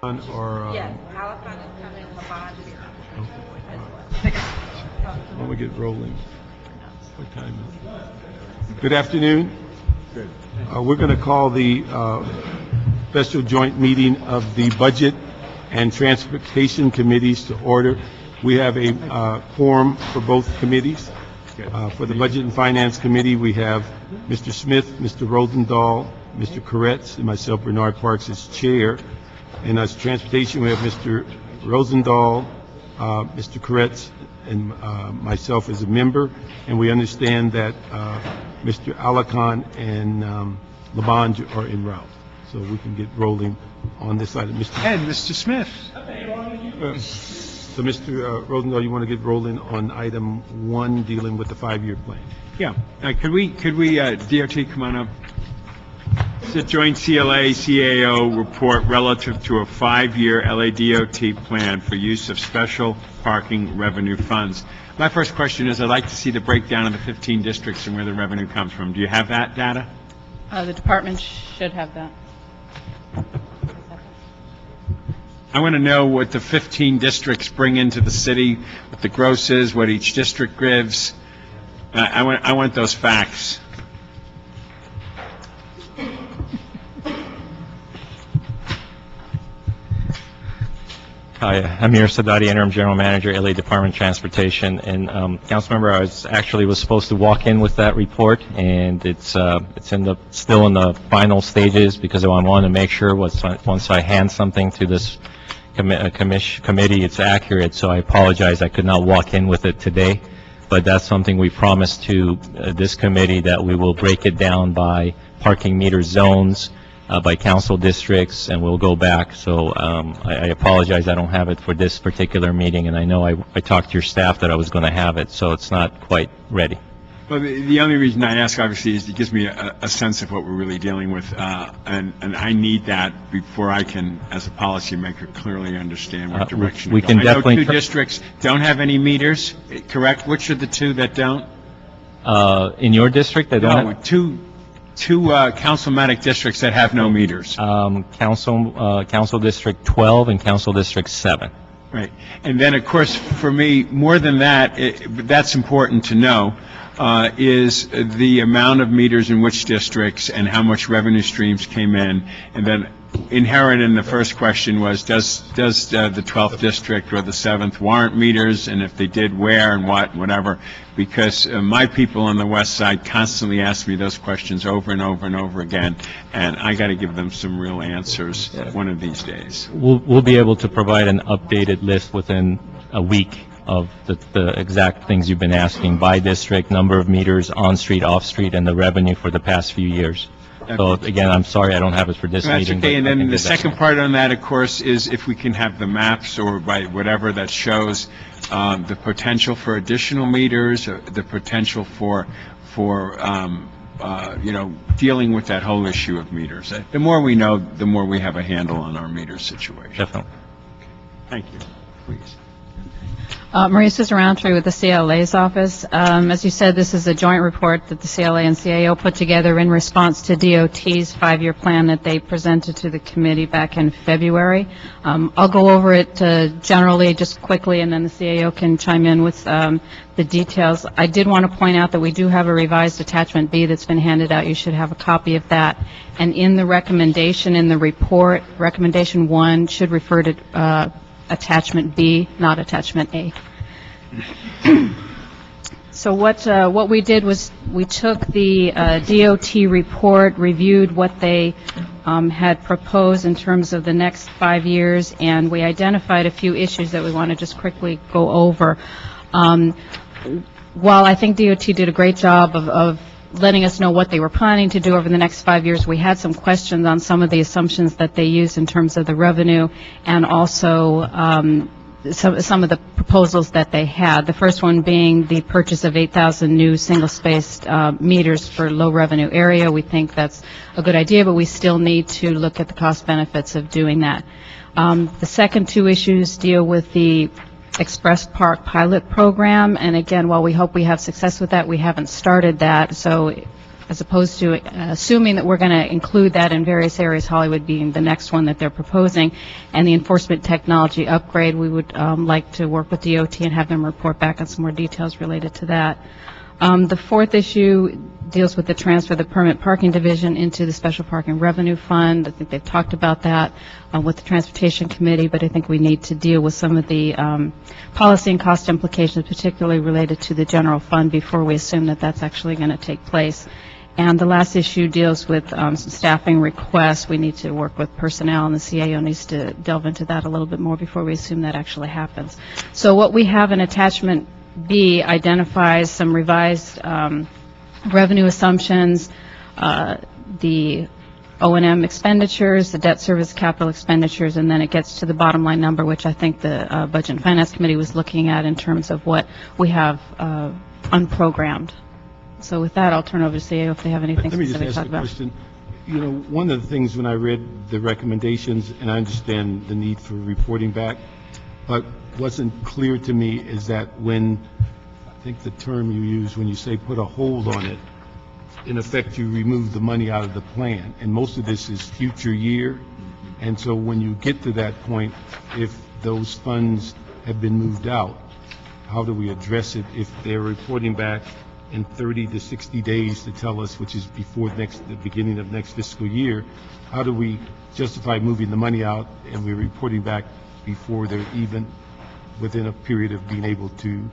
Or yes, Alapon is coming, Lamont is coming as well. when we get rolling. What time is it? Good afternoon. Good. We're going to call the special joint meeting of the Budget and Transportation Committees to order. We have a quorum for both committees. For the Budget and Finance Committee, we have Mr. Smith, Mr. Rosendahl, Mr. Koretz, and myself, Bernard Parks, as chair. And as Transportation, we have Mr. Rosendahl, Mr. Koretz, and myself as a member. And we understand that Mr. Alakhan and Labange are en route. So we can get rolling on this item. And Mr. Smith. So, Mr. Rosendahl, you want to get rolling on item 1, dealing with the 5-year plan? Yeah. Could we DOT come on up? It's a joint CLA-CAO report relative to a 5-year LADOT plan for use of special parking revenue funds. My first question is, I'd like to see the breakdown of the 15 districts and where the revenue comes from. Do you have that data? The department should have that. I want to know what the 15 districts bring into the city, what the gross is, what each district gives. I want those facts. Hi, Amir Sadati, Interim General Manager, LA Department of Transportation. And Councilmember, I was supposed to walk in with that report, and it's still in the final stages because I want to make sure once I hand something to this committee, it's accurate. So I apologize, I could not walk in with it today, but that's something we promised to this committee, that we will break it down by parking meter zones, by council districts, and we'll go back. So I apologize, I don't have it for this particular meeting, and I know I talked to your staff that I was going to have it, so it's not quite ready. Well, the only reason I ask, obviously, is it gives me a sense of what we're really dealing with, and I need that before I can, as a policymaker, clearly understand what direction we to go. can I know definitely 2 districts don't have any meters, correct? Which are the 2 that don't? In your district, they don't No, have? two councilmatic districts that have no meters. Council District 12 and Council District 7. Right. And then, of course, for me, more than that, that's important to know, is the amount of meters in which districts and how much revenue streams came in. And then inherent in the first question was, does the 12th district or the 7th warrant meters? And if they did, where and what, whatever. Because my people on the west side constantly ask me those questions over and over and over again, and I got to give them some real answers one of these days. We'll be able to provide an updated list within a week of the exact things you've been asking, by district, number of meters, on-street, off-street, and the revenue for the past few years. So again, I'm sorry I don't have it for this That's meeting. okay. And but I then can the get that. second part on that, of course, is if we can have the maps or by whatever that shows the potential for additional meters, the potential for dealing with that whole issue of meters. The more we know, the more we have a handle on our meter situation. Definitely. Thank you. Please. Maria Roundtree with the CLA's office. As you said, this is a joint report that the CLA and CAO put together in response to DOT's 5-year plan that they presented to the committee back in February. I'll go over it generally, just quickly, and then the CAO can chime in with the details. I did want to point out that we do have a revised Attachment B that's been handed out. You should have a copy of that. And in the recommendation in the report, Recommendation 1 should refer to Attachment B, not Attachment A. So what we did was we took the DOT report, reviewed what they had proposed in terms of the next 5 years, and we identified a few issues that we want to just quickly go over. While I think DOT did a great job of letting us know what they were planning to do over the next 5 years, we had some questions on some of the assumptions that they used in terms of the revenue, and also some of the proposals that they had. The first one being the purchase of 8,000 new single-spaced meters for low-revenue area. We think that's a good idea, but we still need to look at the cost benefits of doing that. The second 2 issues deal with the Express Park pilot program, and again, while we hope we have success with that, we haven't started that. So as opposed to assuming that we're going to include that in various areas, Hollywood being the next one that they're proposing, and the enforcement technology upgrade, we would like to work with DOT and have them report back on some more details related to that. The fourth issue deals with the transfer of the permit parking division into the special parking revenue fund. I think they've talked about that with the transportation committee, but I think we need to deal with some of the policy and cost implications, particularly related to the general fund, before we assume that that's actually going to take place. And the last issue deals with some staffing requests. We need to work with personnel, and the CAO needs to delve into that a little bit more before we assume that actually happens. So what we have in attachment B identifies some revised revenue assumptions, the O&M expenditures, the debt service capital expenditures, and then it gets to the bottom line number, which I think the Budget and Finance Committee was looking at in terms of what we have unprogrammed. So with that, I'll turn over to CAO if they have anything Let me just specific to ask talk a about. question. You know, one of the things when I read the recommendations, and I understand the need for reporting back, but wasn't clear to me is that when, I think the term you use when you say put a hold on it, in effect you remove the money out of the plan, and most of this is future year, and so when you get to that point, if those funds have been moved out, how do we address it if they're reporting back in 30 to 60 days to tell us, which is before the beginning of next fiscal year, how do we justify moving the money out and we're reporting back before they're even within a period of being able to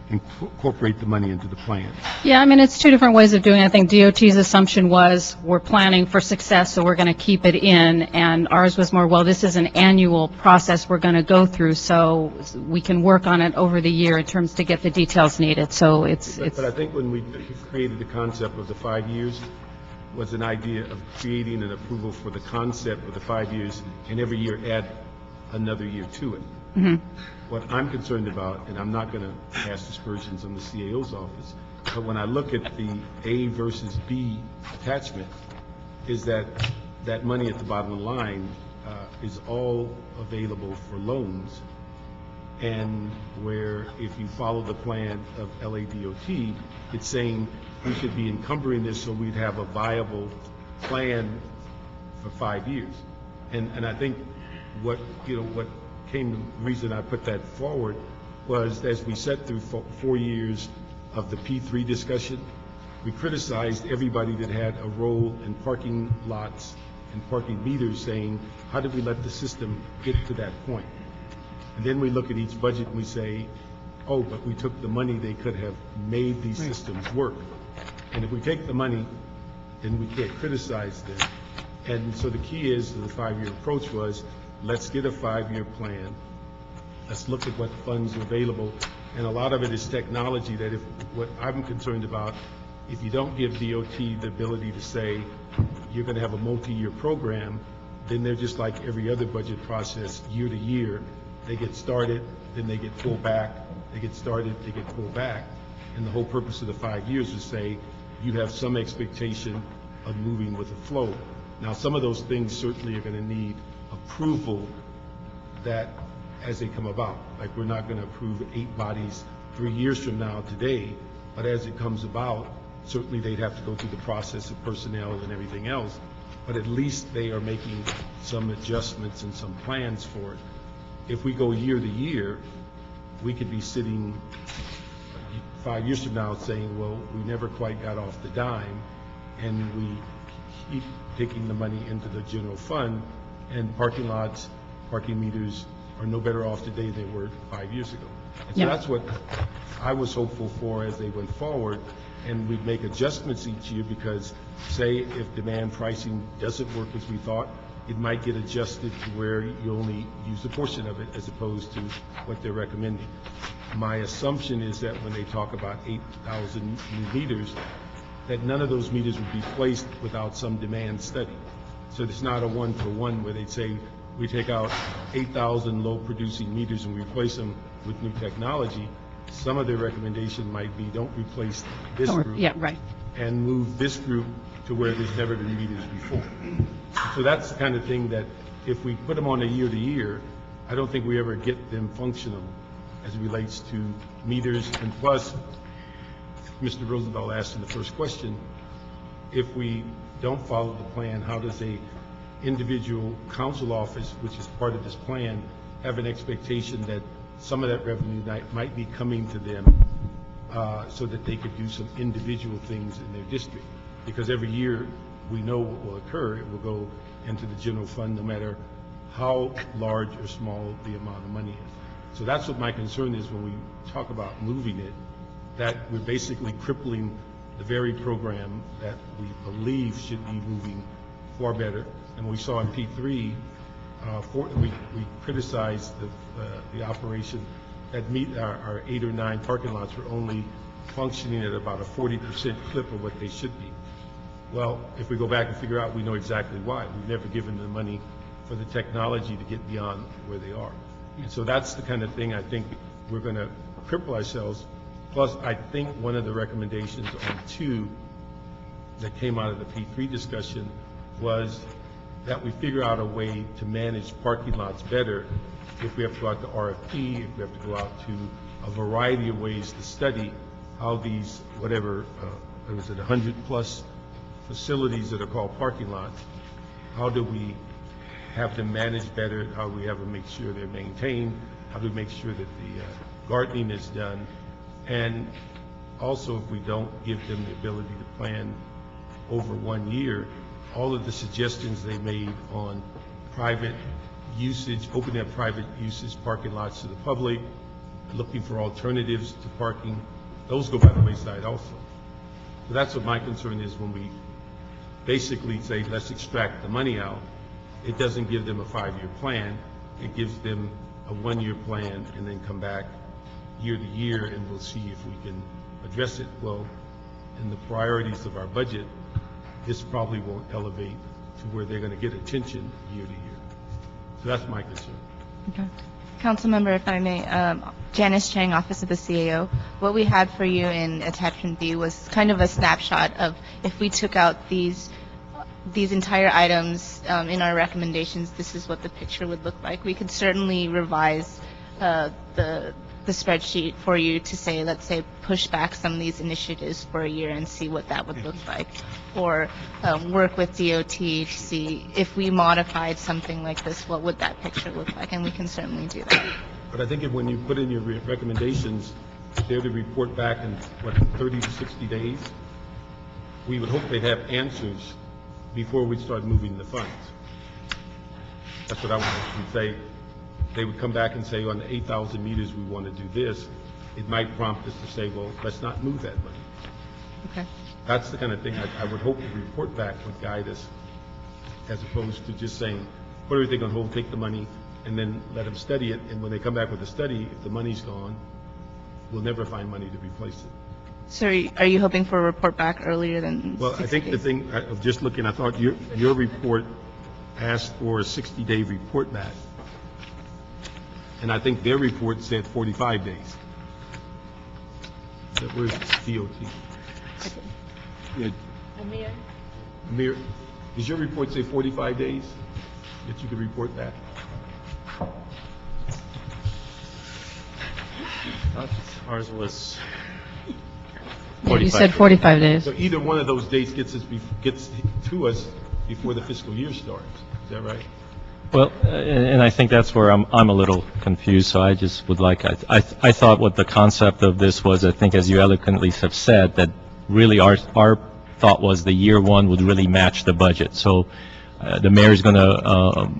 incorporate the money into the plan? Yeah, I mean, it's two different ways of doing it. I think DOT's assumption was we're planning for success, so we're going to keep it in, and ours was more, well, this is an annual process we're going to go through, so we can work on it over the year in terms to get the details needed. So it's But I think when we created the concept of the 5 years, was an idea of creating an approval for the concept of the 5 years, and every year add another year to it. What I'm concerned about, and I'm not going to cast aspersions on the CAO's office, but when I look at the A versus B attachment, is that that money at the bottom of the line is all available for loans, and where if you follow the plan of LADOT, it's saying we should be encumbering this so we'd have a viable plan for 5 years. And I think what came, the reason I put that forward was as we sat through 4 years of the P3 discussion, we criticized everybody that had a role in parking lots and parking meters, saying, how did we let the system get to that point? And then we look at each budget and we say, oh, but we took the money, they could have made these systems work. And if we take the money, then we can't criticize them. And so the key is, the 5-year approach was, let's get a 5-year plan. Let's look at what funds are available. And a lot of it is technology that what I'm concerned about, if you don't give DOT the ability to say, you're going to have a multi-year program, then they're just like every other budget process, year to year. They get started, then they get pulled back. They get started, they get pulled back. And the whole purpose of the 5 years is say, you have some expectation of moving with the flow. Now, some of those things certainly are going to need approval that as they come about. Like, we're not going to approve 8 bodies 3 years from now today, but as it comes about, certainly they'd have to go through the process of personnel and everything else, but at least they are making some adjustments and some plans for it. If we go year to year, we could be sitting 5 years from now saying, well, we never quite got off the dime, and we keep taking the money into the general fund, and parking lots, parking meters are no better off today than they were 5 years ago. And so that's what I was hopeful for as they went forward, and we'd make adjustments each year because, say, if demand pricing doesn't work as we thought, it might get adjusted to where you only use a portion of it as opposed to what they're recommending. My assumption is that when they talk about 8,000 new meters, that none of those meters would be placed without some demand study. So it's not a one-for-one where they'd say, we take out 8,000 low-producing meters and replace them with new technology. Some of their recommendation might be, don't replace this group. Yeah, right. And move this group to where there's never been meters before. So that's the kind of thing that if we put them on a year-to-year, I don't think we ever get them functional as it relates to meters. And plus, Mr. Rosenthal asked in the first question, if we don't follow the plan, how does a individual council office, which is part of this plan, have an expectation that some of that revenue might be coming to them so that they could do some individual things in their district? Because every year, we know what will occur. It will go into the general fund, no matter how large or small the amount of money is. So that's what my concern is when we talk about moving it, that we're basically crippling the very program that we believe should be moving far better. And we saw in P3, we criticized the operation that meet our 8 or 9 parking lots were only functioning at about a 40% clip of what they should be. Well, if we go back and figure out, we know exactly why. We've never given them money for the technology to get beyond where they are. And so that's the kind of thing I think we're going to cripple ourselves. Plus, I think one of the recommendations on 2 that came out of the P3 discussion was that we figure out a way to manage parking lots better if we have to go out to RFP, if we have to go out to a variety of ways to study how these, whatever, was it 100+ facilities that are called parking lots, how do we have them managed better? How do we have them make sure they're maintained? How do we make sure that the gardening is done? And also, if we don't give them the ability to plan over 1 year, all of the suggestions they made on private usage, opening up private usage parking lots to the public, looking for alternatives to parking, those go by the wayside also. So that's what my concern is when we basically say, let's extract the money out. It doesn't give them a 5-year plan. It gives them a 1-year plan and then come back year to year and we'll see if we can address it. Well, in the priorities of our budget, this probably won't elevate to where they're going to get attention year to year. So that's my concern. Okay. Councilmember, if I may, Janice Chang, Office of the CAO. What we had for you in attachment B was kind of a snapshot of if we took out these entire items in our recommendations, this is what the picture would look like. We could certainly revise the spreadsheet for you to say, let's say, push back some of these initiatives for a year and see what that would look like, or work with DOT to see if we modified something like this, what would that picture look like, and we can certainly do that. But I think if when you put in your recommendations, they're to report back in, 30 to 60 days, we would hope they'd have answers before we start moving the funds. That's what I want to say. They would come back and say, on the 8,000 meters, we want to do this. It might prompt us to say, well, let's not move that money. Okay. That's the kind of thing I would hope the report back would guide us, as opposed to just saying, put everything on hold, take the money, and then let them study it. And when they come back with a study, if the money's gone, we'll never find money to replace it. So are you hoping for a report back earlier than Well, 60 I think the days? thing, of just looking, I thought your report asked for a 60-day report back. And I think their report said 45 days. That was DOT. Yeah. Amir, does your report say 45 days that you could report back? Ours was Yeah, you said 45 days. So either one of those dates gets to us before the fiscal year starts. Is that right? Well, and I think that's where I'm a little confused, so I just would like, I thought what the concept of this was, I think as you eloquently have said, that really our thought was the year one would really match the budget. So the mayor's going to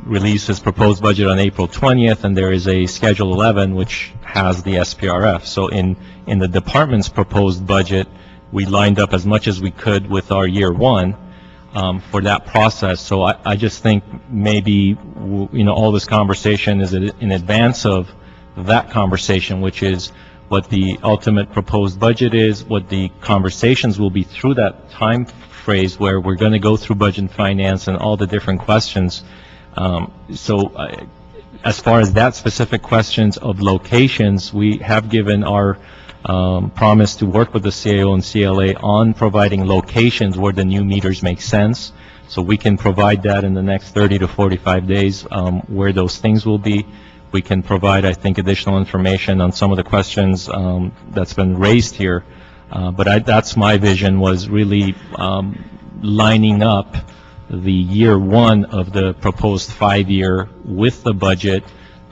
release his proposed budget on April 20th, and there is a Schedule 11 which has the SPRF. So in the department's proposed budget, we lined up as much as we could with our year one for that process. So I just think maybe, all this conversation is in advance of that conversation, which is what the ultimate proposed budget is, what the conversations will be through that time phrase where we're going to go through budget and finance and all the different questions. As far as that specific questions of locations, we have given our promise to work with the CAO and CLA on providing locations where the new meters make sense. So we can provide that in the next 30 to 45 days where those things will be. We can provide, I think, additional information on some of the questions that's been raised here But that's my vision, was really lining up the year one of the proposed 5-year with the budget.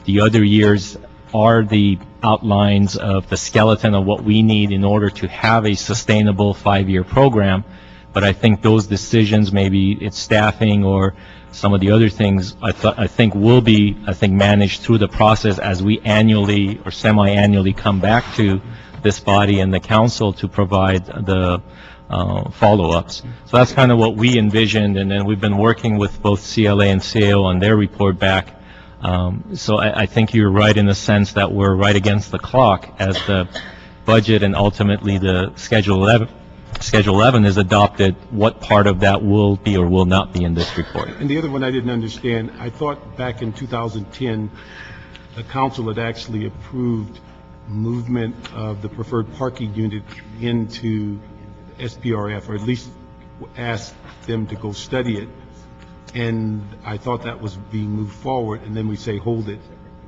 The other years are the outlines of the skeleton of what we need in order to have a sustainable 5-year program. But I think those decisions, maybe it's staffing or some of the other things, I think will be, managed through the process as we annually or semi-annually come back to this body and the council to provide the follow-ups. So that's kind of what we envisioned, and then we've been working with both CLA and CAO on their report back. So I think you're right in the sense that we're right against the clock as the budget and ultimately the Schedule 11 is adopted. What part of that will be or will not be in this report? And the other one I didn't understand, I thought back in 2010, the council had actually approved movement of the preferred parking unit into SPRF, or at least asked them to go study it. And I thought that was being moved forward, and then we say hold it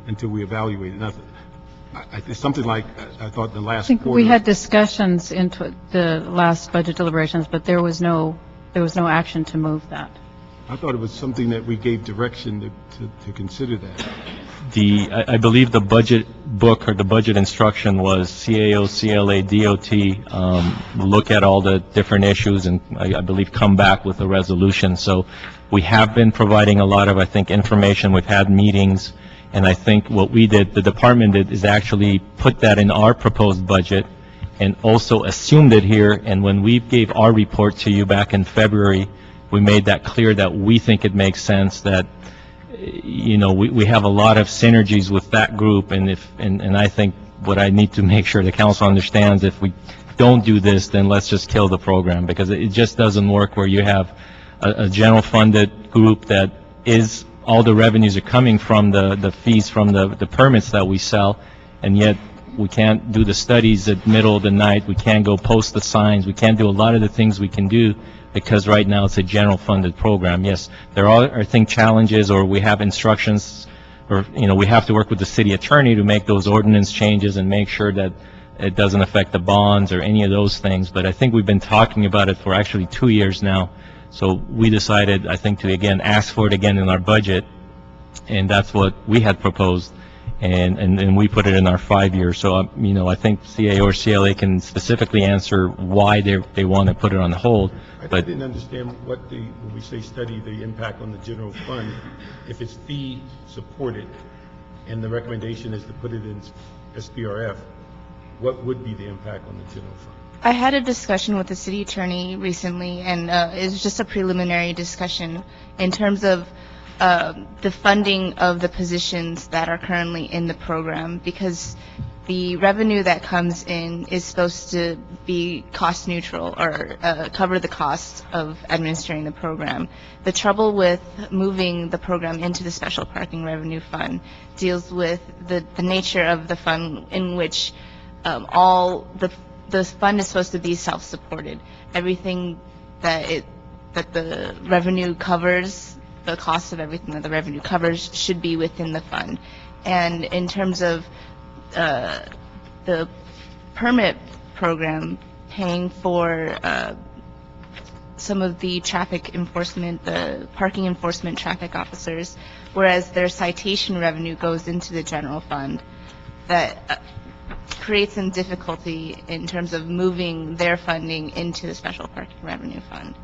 until we evaluate it. It's something like, I thought in the last I think quarter. we had discussions into the last budget deliberations, but there was no action to move that. I thought it was something that we gave direction to consider that. I believe the budget book or the budget instruction was CAO, CLA, DOT, look at all the different issues and I believe come back with a resolution. So we have been providing a lot of, I think, information. We've had meetings, and I think what we did, the department did, is actually put that in our proposed budget and also assumed it here. And when we gave our report to you back in February, we made that clear that we think it makes sense that, you know, we have a lot of synergies with that group, and I think what I need to make sure the council understands, if we don't do this, then let's just kill the program, because it just doesn't work where you have a general funded group that is, all the revenues are coming from the fees from the permits that we sell, and yet we can't do the studies at middle of the night, we can't go post the signs, we can't do a lot of the things we can do, because right now it's a general funded program. Yes, there are, I think, challenges, or we have instructions, or, you know, we have to work with the city attorney to make those ordinance changes and make sure that it doesn't affect the bonds or any of those things. But I think we've been talking about it for actually 2 years now. So we decided, I think, to again ask for it again in our budget, and that's what we had proposed, and we put it in our 5-year. So, you know, I think CA or CLA can specifically answer why they want to put it on hold. I didn't understand what when we say study the impact on the general fund, if it's fee supported and the recommendation is to put it in SPRF, what would be the impact on the general fund? I had a discussion with the city attorney recently, and it was just a preliminary discussion in terms of the funding of the positions that are currently in the program, because the revenue that comes in is supposed to be cost neutral, or cover the cost of administering the program. The trouble with moving the program into the special parking revenue fund deals with the nature of the fund, in which the fund is supposed to be self-supported. Everything that the revenue covers, the cost of everything that the revenue covers, should be within the fund. And in terms of the permit program, paying for some of the traffic enforcement, the parking enforcement traffic officers, whereas their citation revenue goes into the general fund, that creates some difficulty in terms of moving their funding into the special parking revenue fund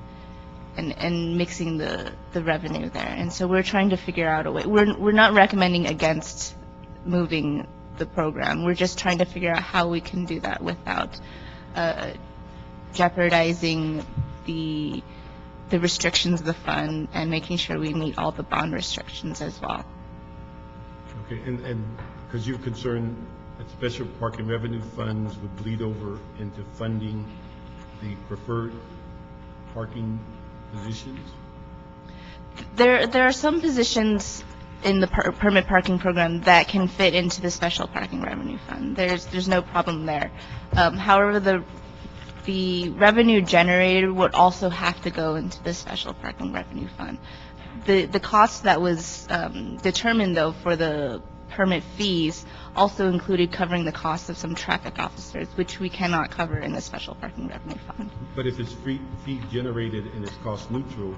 and mixing the revenue there. And so we're trying to figure out a way. We're not recommending against moving the program. We're just trying to figure out how we can do that without jeopardizing the restrictions of the fund, and making sure we meet all the bond restrictions as well. Okay, and because you're concerned that special parking revenue funds would bleed over into funding the preferred parking positions? There are some positions in the permit parking program that can fit into the special parking revenue fund. There's no problem there. However, the revenue generated would also have to go into the special parking revenue fund. The cost that was determined, though, for the permit fees also included covering the cost of some traffic officers, which we cannot cover in the special parking revenue fund. But if it's fee generated and it's cost neutral,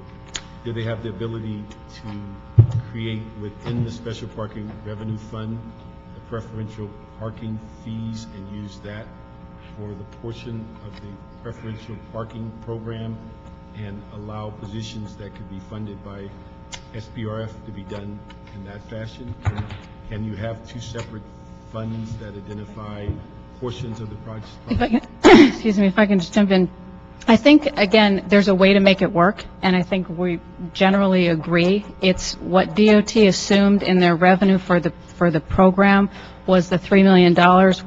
do they have the ability to create within the special parking revenue fund the preferential parking fees and use that for the portion of the preferential parking program and allow positions that could be funded by SPRF to be done in that fashion? Can you have two separate funds that identify portions of the project? If I can, excuse me, if I can just jump in. I think, again, there's a way to make it work, and I think we generally agree. It's what DOT assumed in their revenue for the program was the $3 million.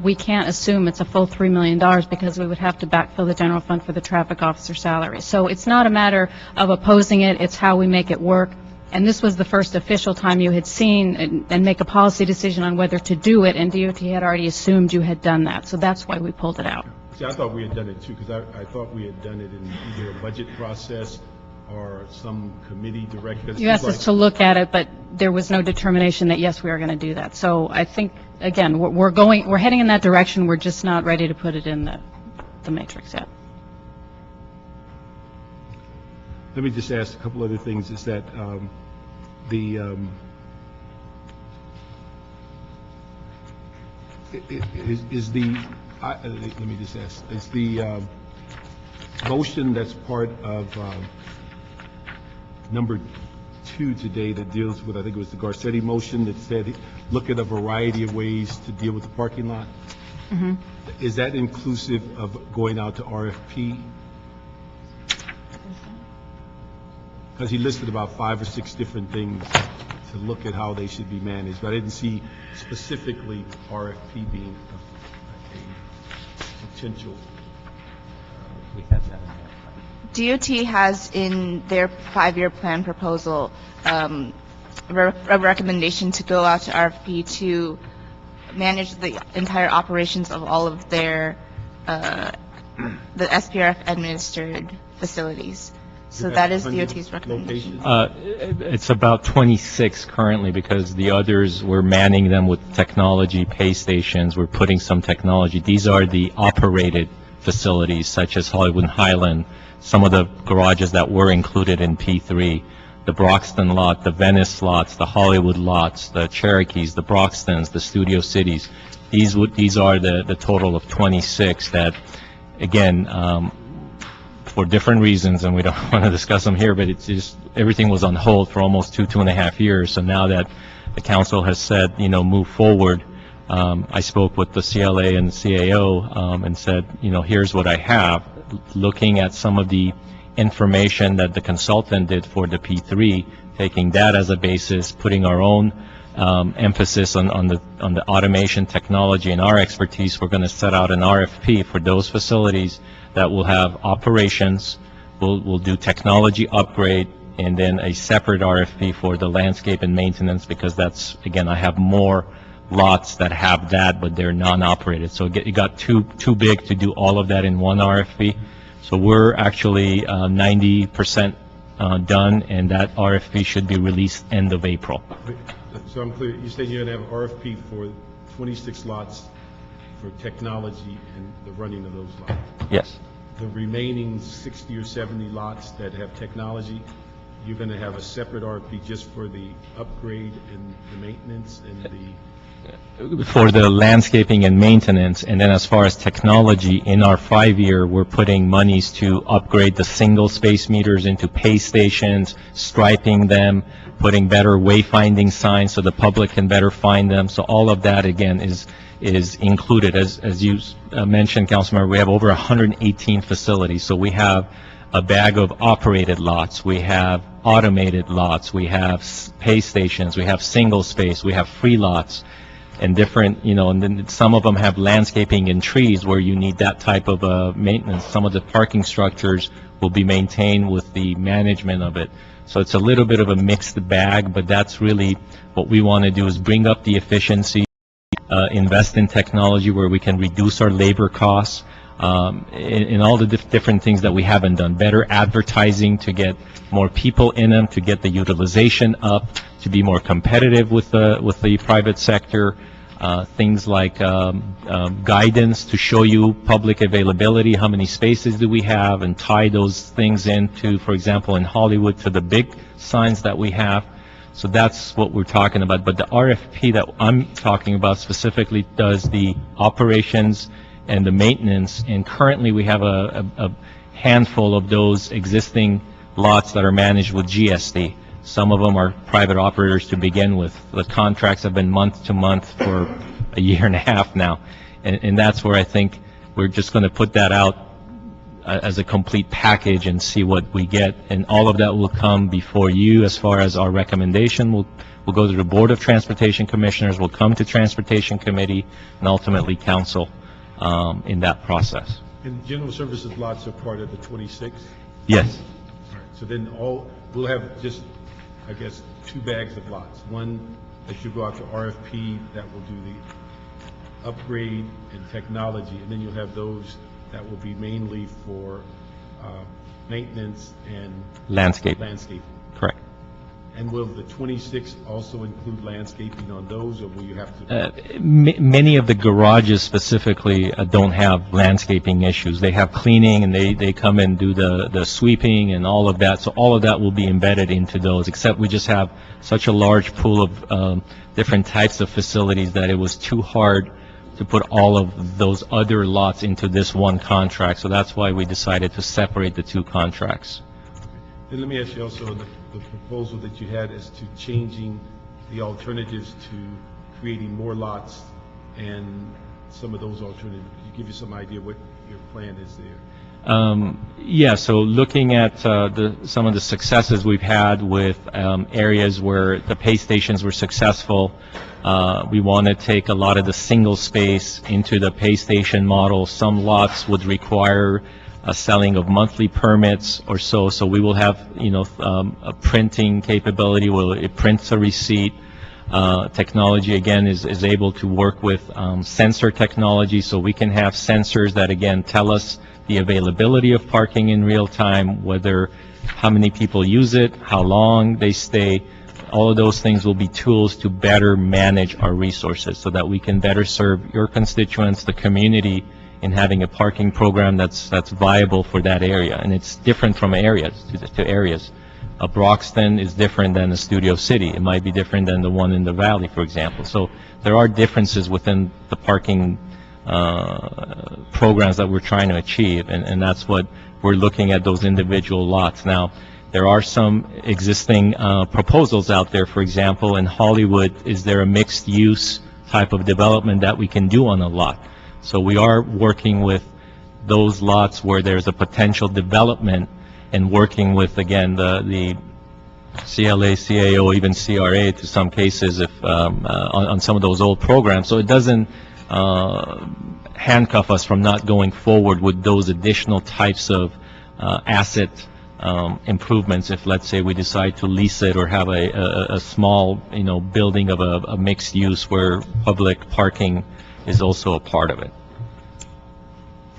We can't assume it's a full $3 million because we would have to backfill the general fund for the traffic officer salary. So it's not a matter of opposing it, it's how we make it work. And this was the first official time you had seen and make a policy decision on whether to do it, and DOT had already assumed you had done that. So that's why we pulled it out. See, I thought we had done it too, because I thought we had done it in either a budget process or some committee directed. You asked us to look at it, but there was no determination that, yes, we are going to do that. So I think, again, we're heading in that direction. We're just not ready to put it in the matrix yet. Let me just ask a couple other things. Is that let me just ask, is the motion that's part of number 2 today that deals with, I think it was the Garcetti motion that said, look at a variety of ways to deal with the parking lot? Mm-hmm. Is that inclusive of going out to RFP? Because he listed about 5 or 6 different things to look at how they should be managed, but I didn't see specifically RFP being a potential. DOT has in their 5-year plan proposal a recommendation to go out to RFP to manage the entire operations of all of their the SPRF administered facilities. So that is DOT's recommendation. It's about 26 currently, because the others, we're manning them with technology, pay stations, we're putting some technology. These are the operated facilities, such as Hollywood and Highland, some of the garages that were included in P3, the Broxton lot, the Venice lots, the Hollywood lots, the Cherokees, the Broxtons, the Studio Cities. These are the total of 26 that, again, for different reasons, and we don't want to discuss them here, but it's just, everything was on hold for almost 2.5 years. So now that the council has said, move forward, I spoke with the CLA and the CAO and said, here's what I have. Looking at some of the information that the consultant did for the P3, taking that as a basis, putting our own emphasis on the automation technology and our expertise, we're going to set out an RFP for those facilities that will have operations, we'll do technology upgrade, and then a separate RFP for the landscape and maintenance, because that's, again, I have more lots that have that, but they're non-operated. So it got too big to do all of that in one RFP. So we're actually 90% done, and that RFP should be released end of April. So I'm clear, you said you're going to have an RFP for 26 lots for technology and the running of those lots. Yes. The remaining 60 or 70 lots that have technology, you're going to have a separate RFP just for the upgrade and the maintenance and For the landscaping and maintenance, and then as far as technology, in our 5-year, we're putting monies to upgrade the single space meters into pay stations, striping them, putting better wayfinding signs so the public can better find them. So all of that, again, is included. As you mentioned, Councilmember, we have over 118 facilities. So we have a bag of operated lots, we have automated lots, we have pay stations, we have single space, we have free lots, and different, and then some of them have landscaping and trees where you need that type of maintenance. Some of the parking structures will be maintained with the management of it. So it's a little bit of a mixed bag, but that's really what we want to do, is bring up the efficiency, invest in technology where we can reduce our labor costs. in all the different things that we haven't done. Better advertising to get more people in them, to get the utilization up, to be more competitive with the private sector. Things like guidance to show you public availability, how many spaces do we have, and tie those things into, for example, in Hollywood, to the big signs that we have. So that's what we're talking about. But the RFP that I'm talking about specifically does the operations and the maintenance, and currently we have a handful of those existing lots that are managed with GSD. Some of them are private operators to begin with. The contracts have been month to month for a year and a half now. And that's where I think we're just going to put that out as a complete package and see what we get. And all of that will come before you as far as our recommendation. We'll go to the Board of Transportation Commissioners, we'll come to Transportation Committee, and ultimately Council in that process. And general services lots are part of the 26? Yes. All right, so then we'll have just, I guess, 2 bags of lots. One that you go out to RFP that will do the upgrade and technology, and then you'll have those that will be mainly for maintenance and Landscaping. Correct. And will the 26 also include landscaping on those, or will you have to? Many of the garages specifically don't have landscaping issues. They have cleaning, and they come and do the sweeping and all of that. So all of that will be embedded into those, except we just have such a large pool of different types of facilities that it was too hard to put all of those other lots into this one contract. So that's why we decided to separate the 2 contracts. Then let me ask you also the proposal that you had as to changing the alternatives to creating more lots and some of those alternatives. Could you give you some idea what your plan is there? Yeah, so looking at some of the successes we've had with areas where the pay stations were successful, we want to take a lot of the single space into the pay station model. Some lots would require a selling of monthly permits or so we will have, a printing capability where it prints a receipt. Technology, again, is able to work with sensor technology, so we can have sensors that, again, tell us the availability of parking in real time, how many people use it, how long they stay. All of those things will be tools to better manage our resources so that we can better serve your constituents, the community, in having a parking program that's viable for that area. And it's different from areas to areas. A Broxton is different than a Studio City. It might be different than the one in the Valley, for example. So there are differences within the parking programs that we're trying to achieve, and that's what we're looking at, those individual lots. Now, there are some existing proposals out there. For example, in Hollywood, is there a mixed-use type of development that we can do on a lot? So we are working with those lots where there's a potential development and working with, again, the CLA, CAO, even CRA to some cases if on some of those old programs. So it doesn't handcuff us from not going forward with those additional types of asset improvements if, let's say, we decide to lease it or have a small, building of a mixed use where public parking is also a part of it.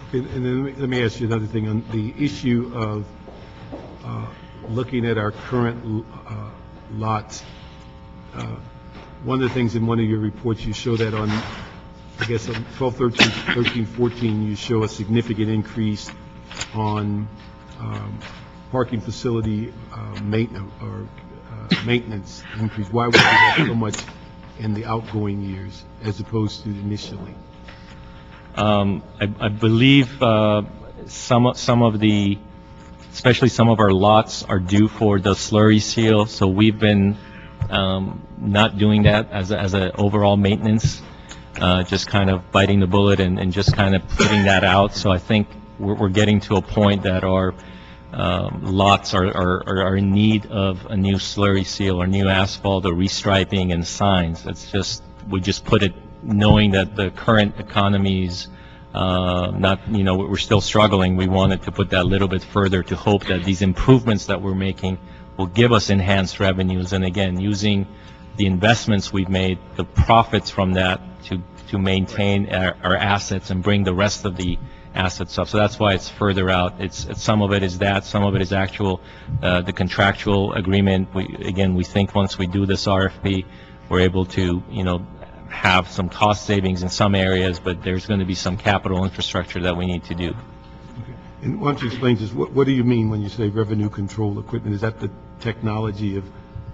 Okay, and then let me ask you another thing on the issue of looking at our current lots. One of the things in one of your reports, you show that on, I guess, on 12, 13, 14, you show a significant increase on parking facility maintenance increase. Why would we have so much in the outgoing years as opposed to initially? I believe some of the, especially some of our lots are due for the slurry seal, so we've been not doing that as an overall maintenance, just kind of biting the bullet and just kind of putting that out. So I think we're getting to a point that our lots are in need of a new slurry seal or new asphalt or restriping and signs. It's just, we just put it knowing that the current economy's we're still struggling. We wanted to put that a little bit further to hope that these improvements that we're making will give us enhanced revenues. And again, using the investments we've made, the profits from that to maintain our assets and bring the rest of the asset stuff. So that's why it's further out. Some of it is that, some of it is actual, the contractual agreement. We think once we do this RFP, we're able to, have some cost savings in some areas, but there's going to be some capital infrastructure that we need to do. And why don't you explain to us, what do you mean when you say revenue control equipment? Is that the technology of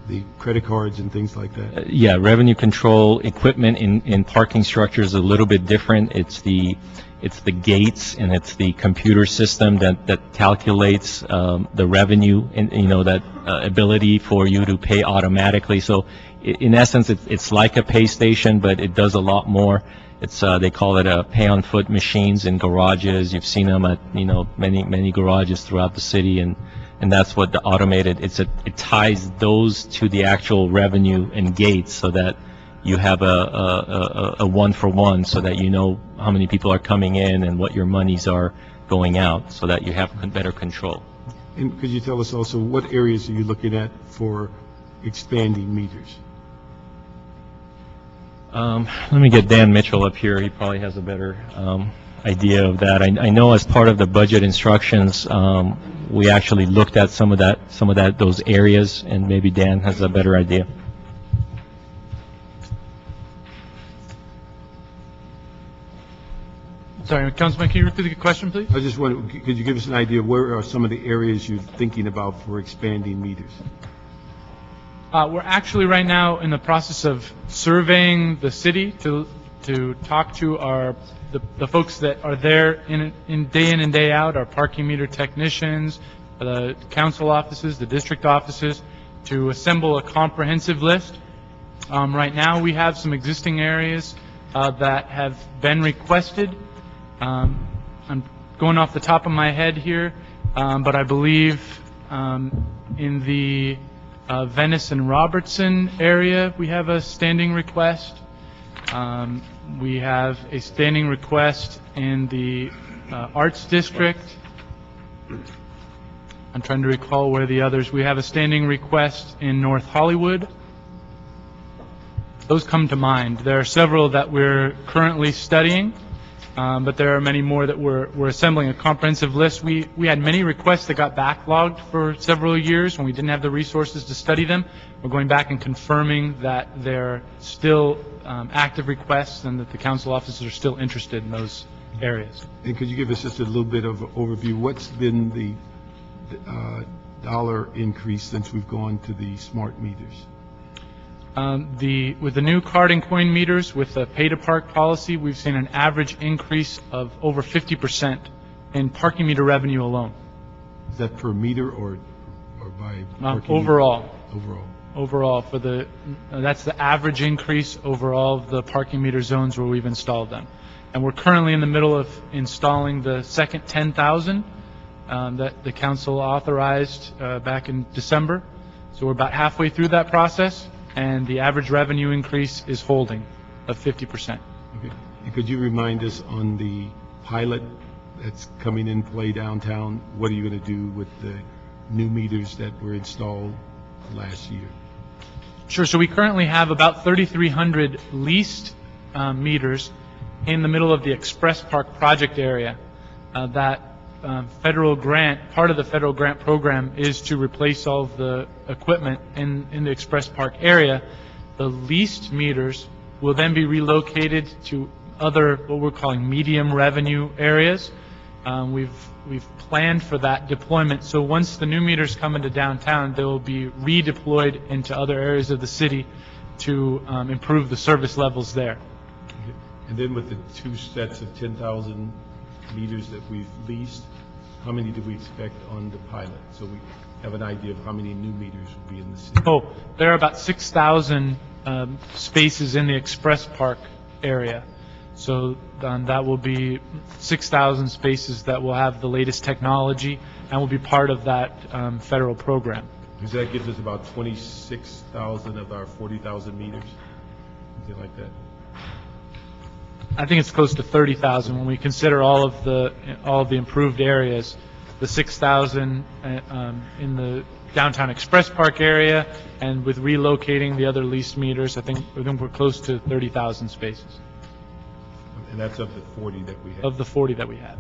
the credit cards and things like that? Yeah, revenue control equipment in parking structures is a little bit different. It's the gates and it's the computer system that calculates the revenue and, that ability for you to pay automatically. So in essence, it's like a pay station, but it does a lot more. They call it a pay-on-foot machines in garages. You've seen them at, many garages throughout the city, and that's what the automated, it ties those to the actual revenue and gates so that you have a one-for-one, so that you know how many people are coming in and what your monies are going out, so that you have better control. And could you tell us also what areas are you looking at for expanding meters? Let me get Dan Mitchell up here. He probably has a better idea of that. I know as part of the budget instructions, we actually looked at some of those areas, and maybe Dan has a better idea. Sorry, Councilman, can you repeat the question, please? I just wonder, could you give us an idea, where are some of the areas you're thinking about for expanding meters? We're actually right now in the process of surveying the city to talk to the folks that are there in day in and day out, our parking meter technicians, the council offices, the district offices, to assemble a comprehensive list. Right now, we have some existing areas that have been requested. I'm going off the top of my head here, but I believe in the Venice and Robertson area, we have a standing request. We have a standing request in the Arts District. I'm trying to recall where the others. We have a standing request in North Hollywood. Those come to mind. There are several that we're currently studying, but there are many more that we're assembling a comprehensive list. We had many requests that got backlogged for several years when we didn't have the resources to study them. We're going back and confirming that they're still active requests and that the council offices are still interested in those areas. And could you give us just a little bit of an overview? What's been the dollar increase since we've gone to the smart meters? With the new card and coin meters, with the pay-to-park policy, we've seen an average increase of over 50% in parking meter revenue alone. Is that per meter or by parking Overall. meter? Overall, that's the average increase over all of the parking meter zones where we've installed them. And we're currently in the middle of installing the second 10,000 that the council authorized back in December. So we're about halfway through that process, and the average revenue increase is holding of 50%. Okay. And could you remind us on the pilot that's coming in play downtown, what are you going to do with the new meters that were installed last year? Sure. So we currently have about 3,300 leased meters in the middle of the Express Park project area. That federal grant, part of the federal grant program is to replace all of the equipment in the Express Park area. The leased meters will then be relocated to other, what we're calling medium revenue areas. We've planned for that deployment. So once the new meters come into downtown, they will be redeployed into other areas of the city to improve the service levels there. Okay. And then with the two sets of 10,000 meters that we've leased, how many do we expect on the pilot? So we have an idea of how many new meters will be in the city. Oh, there are about 6,000 spaces in the Express Park area. So that will be 6,000 spaces that will have the latest technology and will be part of that federal program. Because that gives us about 26,000 of our 40,000 meters, something like that. I think it's close to 30,000 when we consider all of the improved areas. The 6,000 in the downtown Express Park area, and with relocating the other leased meters, I think we're close to 30,000 spaces. And that's of the 40 that we have. Of the 40 that we have.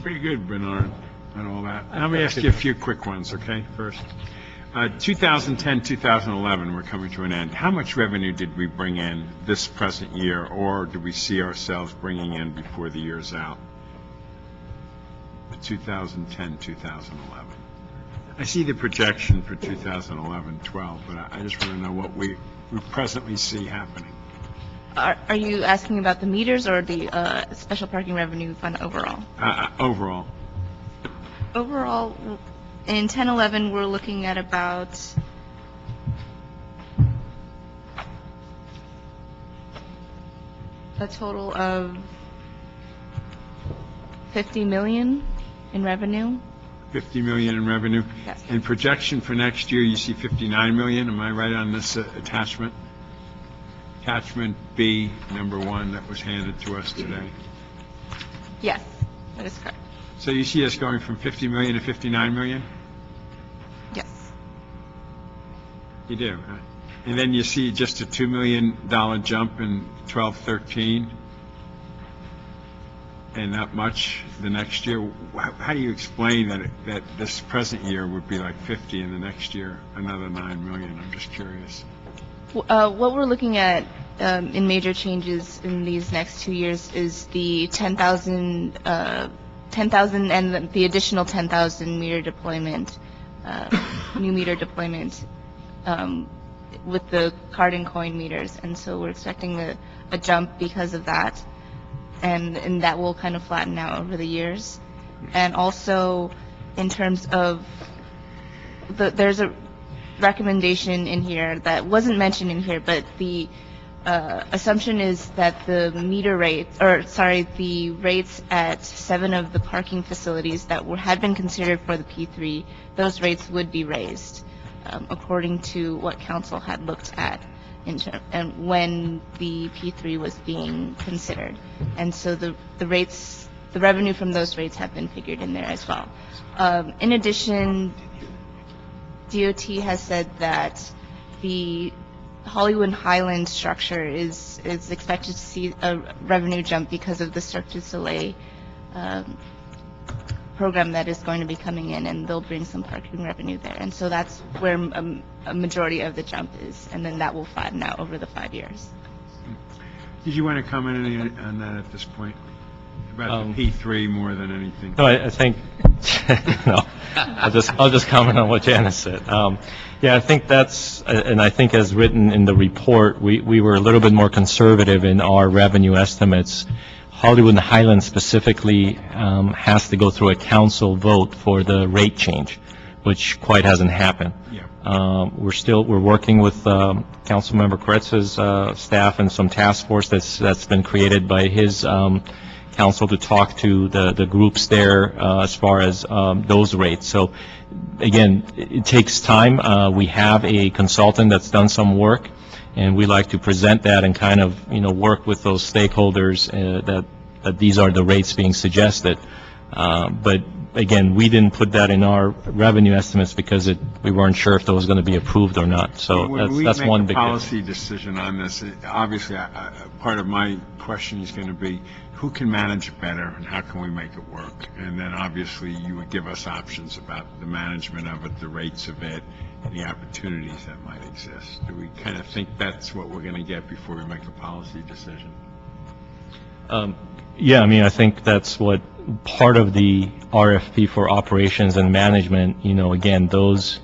pretty good, Bernard, and all that. Let me ask you a few quick ones, okay, first. 2010, 2011, we're coming to an end. How much revenue did we bring in this present year, or do we see ourselves bringing in before the year's out? 2010, 2011. I see the projection for 2011, 12, but I just want to know what we presently see happening. Are you asking about the meters or the special parking revenue fund overall? Overall. Overall, in 10-11, we're looking at about a total of 50 million in revenue. 50 million in revenue? Yes. And projection for next year, you see 59 million, am I right on this attachment? Attachment B, number 1, that was handed to us today. Yes, that is correct. So you see us going from 50 million to 59 million? Yes. You do, huh? And then you see just a $2 million jump in 12, 13, and not much the next year. How do you explain that this present year would be like 50 and the next year another 9 million? I'm just curious. What we're looking at in major changes in these next 2 years is the 10,000 and the additional 10,000 meter deployment, new meter deployment with the card and coin meters. And so we're expecting a jump because of that. And that will kind of flatten out over the years. And also, in terms of there's a recommendation in here that wasn't mentioned in here, but the assumption is that the the rates at 7 of the parking facilities that had been considered for the P3, those rates would be raised, according to what council had looked at and when the P3 was being considered. And so the revenue from those rates have been figured in there as well. In addition, DOT has said that the Hollywood Highland structure is expected to see a revenue jump because of the Cirque du Soleil program that is going to be coming in, and they'll bring some parking revenue there. And so that's where a majority of the jump is, and then that will flatten out over the 5 years. Did you want to comment on that at this point? About the P3 more than anything? No, I think, no, I'll just comment on what Janice said. Yeah, I think that's, and I think as written in the report, we were a little bit more conservative in our revenue estimates. Hollywood and Highland specifically has to go through a council vote for the rate change, which quite hasn't happened. Yeah. We're working with Councilmember Koretz's staff and some task force that's been created by his council to talk to the groups there as far as those rates. So again, it takes time. We have a consultant that's done some work, and we like to present that and kind of, work with those stakeholders that these are the rates being suggested. But again, we didn't put that in our revenue estimates because we weren't sure if that was going to be approved or not. So that's one big policy decision on this. Obviously, part of my question is going to be who can manage it better and how can we make it work? And then obviously you would give us options about the management of it, the rates of it, and the opportunities that might exist. Do we kind of think that's what we're going to get before we make a policy decision? Yeah, I think that's what part of the RFP for operations and management, again, those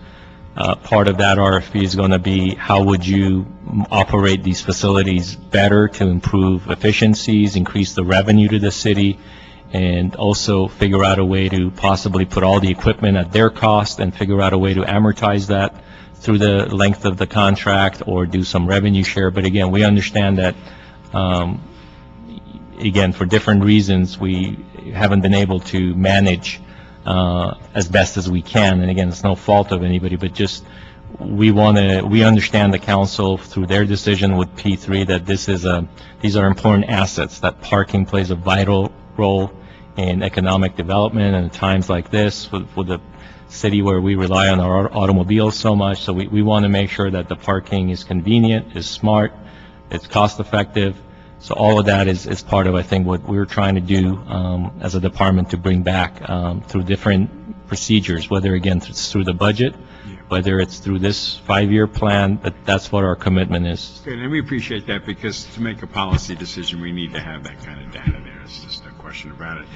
part of that RFP is going to be how would you operate these facilities better to improve efficiencies, increase the revenue to the city, and also figure out a way to possibly put all the equipment at their cost and figure out a way to amortize that through the length of the contract or do some revenue share. But again, we understand that, again, for different reasons, we haven't been able to manage as best as we can. And again, it's no fault of anybody, but just we understand the council through their decision with P3 that these are important assets, that parking plays a vital role in economic development, and at times like this with the city where we rely on our automobiles so much. So we want to make sure that the parking is convenient, is smart, it's cost effective. So all of that is part of, I think, what we're trying to do as a department to bring back through different procedures, whether, again, it's through the budget, whether it's through this 5-year plan, that's what our commitment is. Good, and we appreciate that, because to make a policy decision, we need to have that kind of data there. There's just no question about it.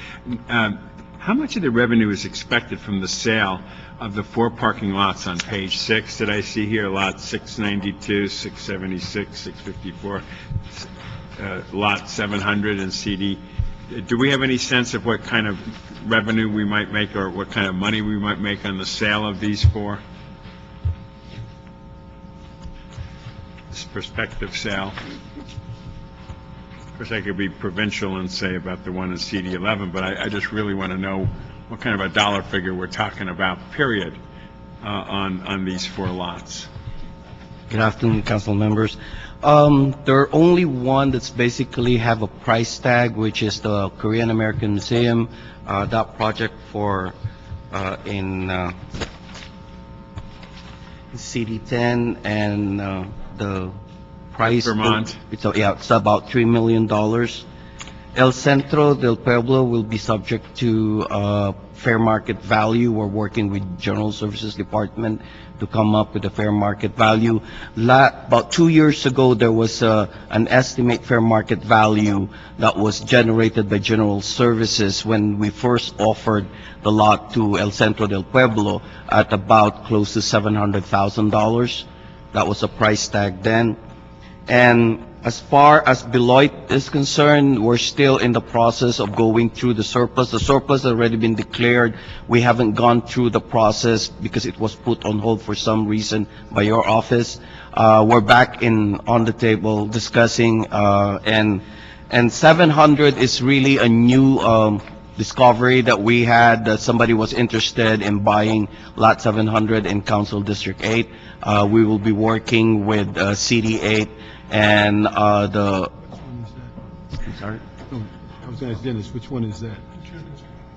How much of the revenue is expected from the sale of the 4 parking lots on page 6 that I see here, lot 692, 676, 654, lot 700 and CD? Do we have any sense of what kind of revenue we might make, or what kind of money we might make on the sale of these 4? This prospective sale. Of course, I could be provincial and say about the one in CD 11, but I just really want to know what kind of a dollar figure we're talking about, period, on these 4 lots. Good afternoon, council members. There are only one that's basically have a price tag, which is the Korean American Museum. That project for in CD10, and the price. Vermont. It's about $3 million. El Centro del Pueblo will be subject to fair market value. We're working with General Services Department to come up with a fair market value. About 2 years ago, there was an estimate fair market value that was generated by General Services when we first offered the lot to El Centro del Pueblo at about close to $700,000. That was a price tag then. And as far as Beloit is concerned, we're still in the process of going through the surplus. The surplus has already been declared. We haven't gone through the process because it was put on hold for some reason by your office. We're back on the table discussing, and 700 is really a new discovery that we had, that somebody was interested in buying lot 700 in Council District 8. We will be working with CD8 and the... I'm sorry? I was going to ask Dennis, which one is that?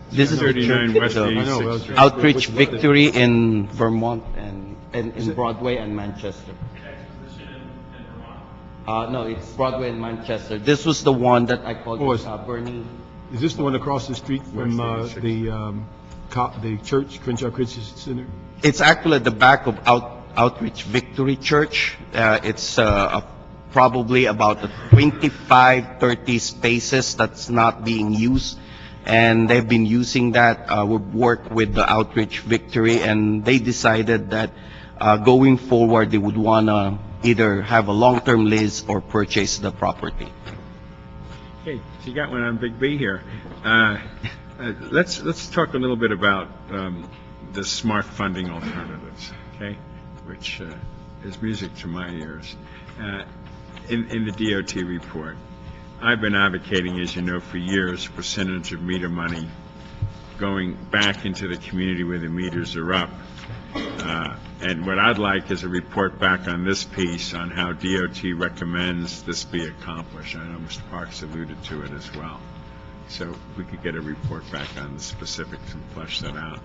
This is 39 West the 86th. Outreach Victory in Vermont and in Broadway and Manchester. No, it's Broadway and Manchester. This was the one that I called Bernie. Is this the one across the street from the church, Crenshaw Christian Center? It's actually at the back of Outreach Victory Church. It's probably about 25-30 spaces that's not being used, and they've been using that. We worked with the Outreach Victory, and they decided that going forward they would want to either have a long-term lease or purchase the property. Okay, so you got one on Big B here. Let's talk a little bit about the smart funding alternatives, okay, which is music to my ears. In the DOT report, I've been advocating, as you know, for years, percentage of meter money going back into the community where the meters are up. And what I'd like is a report back on this piece on how DOT recommends this be accomplished. I know Mr. Parks alluded to it as well. So if we could get a report back on the specifics and flesh that out.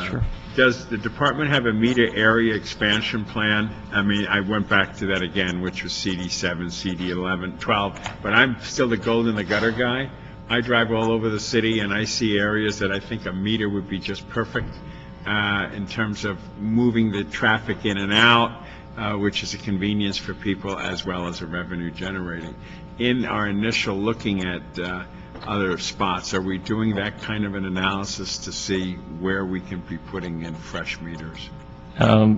Sure. Does the department have a meter area expansion plan? I mean, I went back to that again, which was CD7, CD11, 12, but I'm still the gold in the gutter guy. I drive all over the city and I see areas that I think a meter would be just perfect in terms of moving the traffic in and out, which is a convenience for people as well as a revenue generating. In our initial looking at other spots, are we doing that kind of an analysis to see where we can be putting in fresh meters?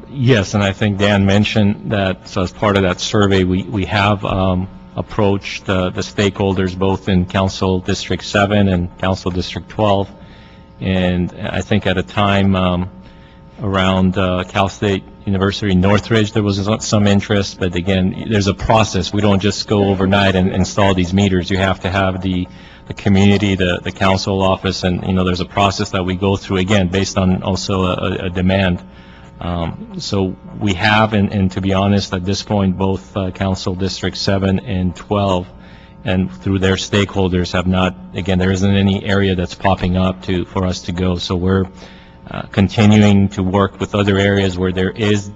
Yes, and I think Dan mentioned that, so as part of that survey, we have approached the stakeholders both in Council District 7 and Council District 12, and I think at a time around Cal State University Northridge, there was some interest, but again, there's a process. We don't just go overnight and install these meters. You have to have the community, the council office, and, you know, there's a process that we go through, again, based on also a demand. So we have, and to be honest, at this point, both Council District 7 and 12, and through their stakeholders have not, again, there isn't any area that's popping up for us to go. So we're continuing to work with other areas where there is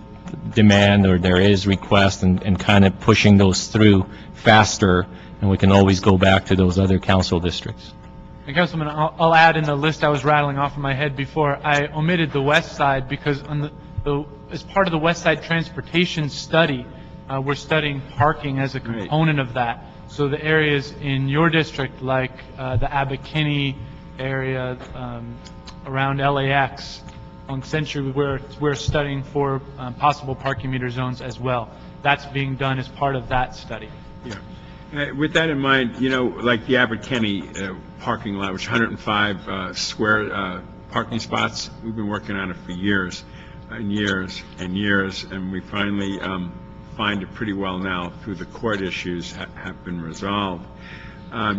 demand or there is request, and kind of pushing those through faster and we can always go back to those other council districts. And Councilman, I'll add in the list I was rattling off in my head before, I omitted the west side because on as part of the west side transportation study, we're studying parking as a component of that. So the areas in your district, like the Abbot-Kinney area around LAX, on Century, we're studying for possible parking meter zones as well. That's being done as part of that study. Yeah. With that in mind, you know, like the Abbot-Kinney parking lot, which 105 square parking spots, we've been working on it for years and years and years, and we finally find it pretty well now through the court issues have been resolved.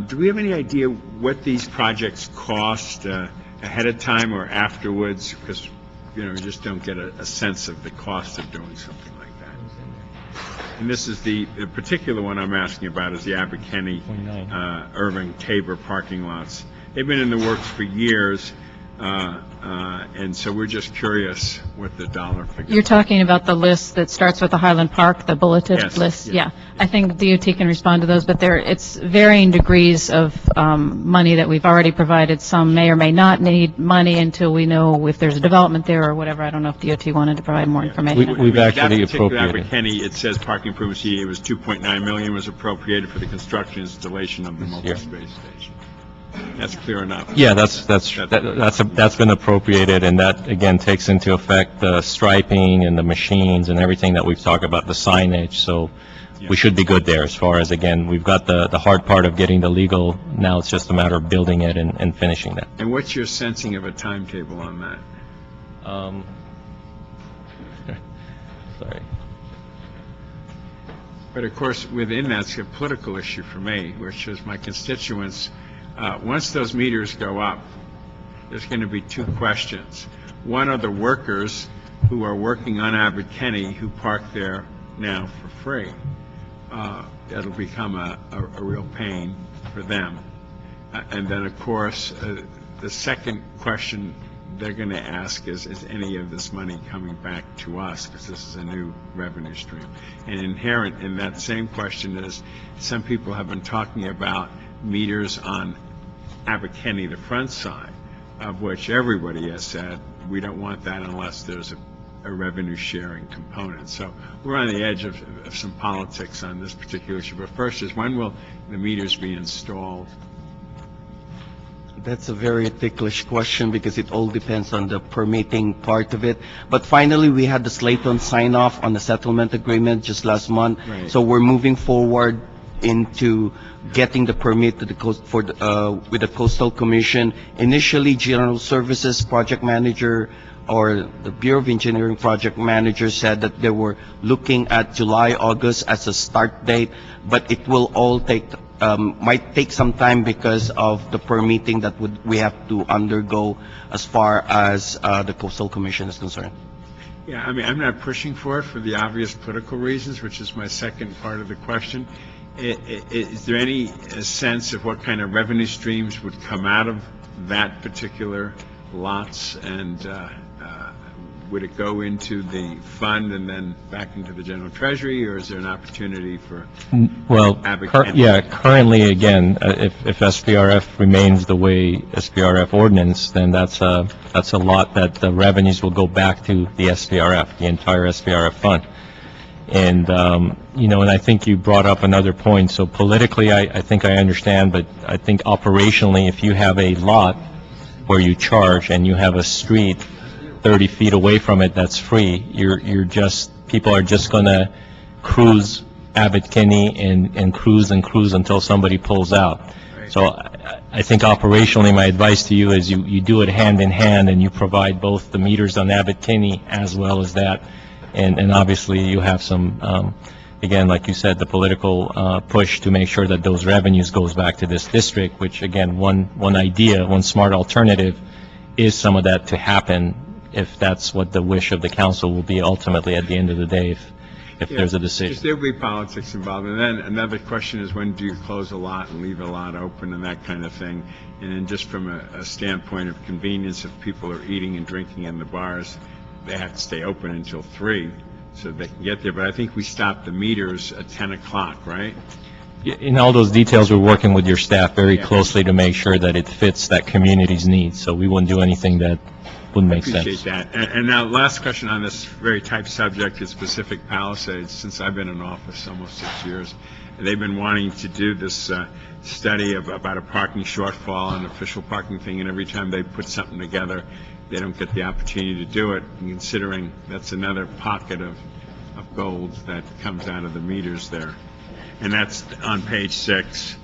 Do we have any idea what these projects cost ahead of time or afterwards? Because, you know, we just don't get a sense of the cost of doing something like that. And this is the particular one I'm asking about is the Abbot-Kinney Irving Tabor parking lots. They've been in the works for years, and so we're just curious what the dollar figure. You're talking about the list that starts with the Highland Park, the bulleted Yes, list? yes. Yeah. I think DOT can respond to those, but it's varying degrees of money that we've already provided. Some may or may not need money until we know if there's a development there or whatever. I don't know if DOT wanted to provide more information. We've actually That particular appropriated. Abbot-Kinney, it says parking improvements, it was 2.9 million was appropriated for the construction and installation of the mobile space station. That's clear enough. Yeah, that's been appropriated, and that, again, takes into effect the striping and the machines and everything that we've talked about, the signage, so we should be good there as far as, again, we've got the hard part of getting the legal, now it's just a matter of building it and finishing that. And what's your sensing of a timetable on that? Sorry. But of course, within that's a political issue for me, which is my constituents, once those meters go up, there's going to be two questions. One are the workers who are working on Abbot-Kinney who park there now for free. That'll become a real pain for them. And then, of course, the second question they're going to ask is any of this money coming back to us, because this is a new revenue stream. And inherent in that same question is some people have been talking about meters on Abbot-Kinney, the front side, of which everybody has said, we don't want that unless there's a revenue sharing component. So we're on the edge of some politics on this particular issue. But first is, when will the meters be installed? That's a very ticklish question because it all depends on the permitting part of it. But finally, we had the Slayton sign off on the settlement agreement just last month. Right. So we're moving forward into getting the permit to the coast with the Coastal Commission. Initially, General Services Project Manager or the Bureau of Engineering Project Manager said that they were looking at July, August as a start date, but it will all might take some time because of the permitting that we have to undergo as far as the Coastal Commission is concerned. Yeah, I mean, I'm not pushing for it for the obvious political reasons, which is my second part of the question. Is there any sense of what kind of revenue streams would come out of that particular lots, and would it go into the fund and then back into the general treasury, or is there an opportunity for Well, Abbot-Kinney? currently, again, if SPRF remains the way SPRF ordinance, then that's a lot that the revenues will go back to the SPRF, the entire SPRF fund. And, and I think you brought up another point. So politically, I think I understand, but I think operationally, if you have a lot where you charge and you have a street 30 feet away from it that's free, people are just going to cruise Abbot-Kinney and cruise until somebody pulls out. Right. So I think operationally, my advice to you is you do it hand in hand, and you provide both the meters on Abbot-Kinney as well as that. And obviously, you have some, again, like you said, the political push to make sure that those revenues goes back to this district, which, again, one smart alternative is some of that to happen, if that's what the wish of the council will be ultimately at the end of the day, if there's a decision. There'll be politics involved. And then another question is, when do you close a lot and leave a lot open and that kind of thing? And then just from a standpoint of convenience, if people are eating and drinking in the bars, they have to stay open until 3 so they can get there. But I think we stopped the meters at 10 o'clock, right? In all those details, we're working with your staff very closely to make sure that it fits that community's needs, so we wouldn't do anything that wouldn't make sense. Appreciate that. And now, last question on this very type subject is Pacific Palisades. Since I've been in office almost 6 years, they've been wanting to do this study about a parking shortfall, an official parking thing, and every time they put something together, they don't get the opportunity to do it, and considering that's another pocket of gold that comes out of the meters there. And that's on page 6.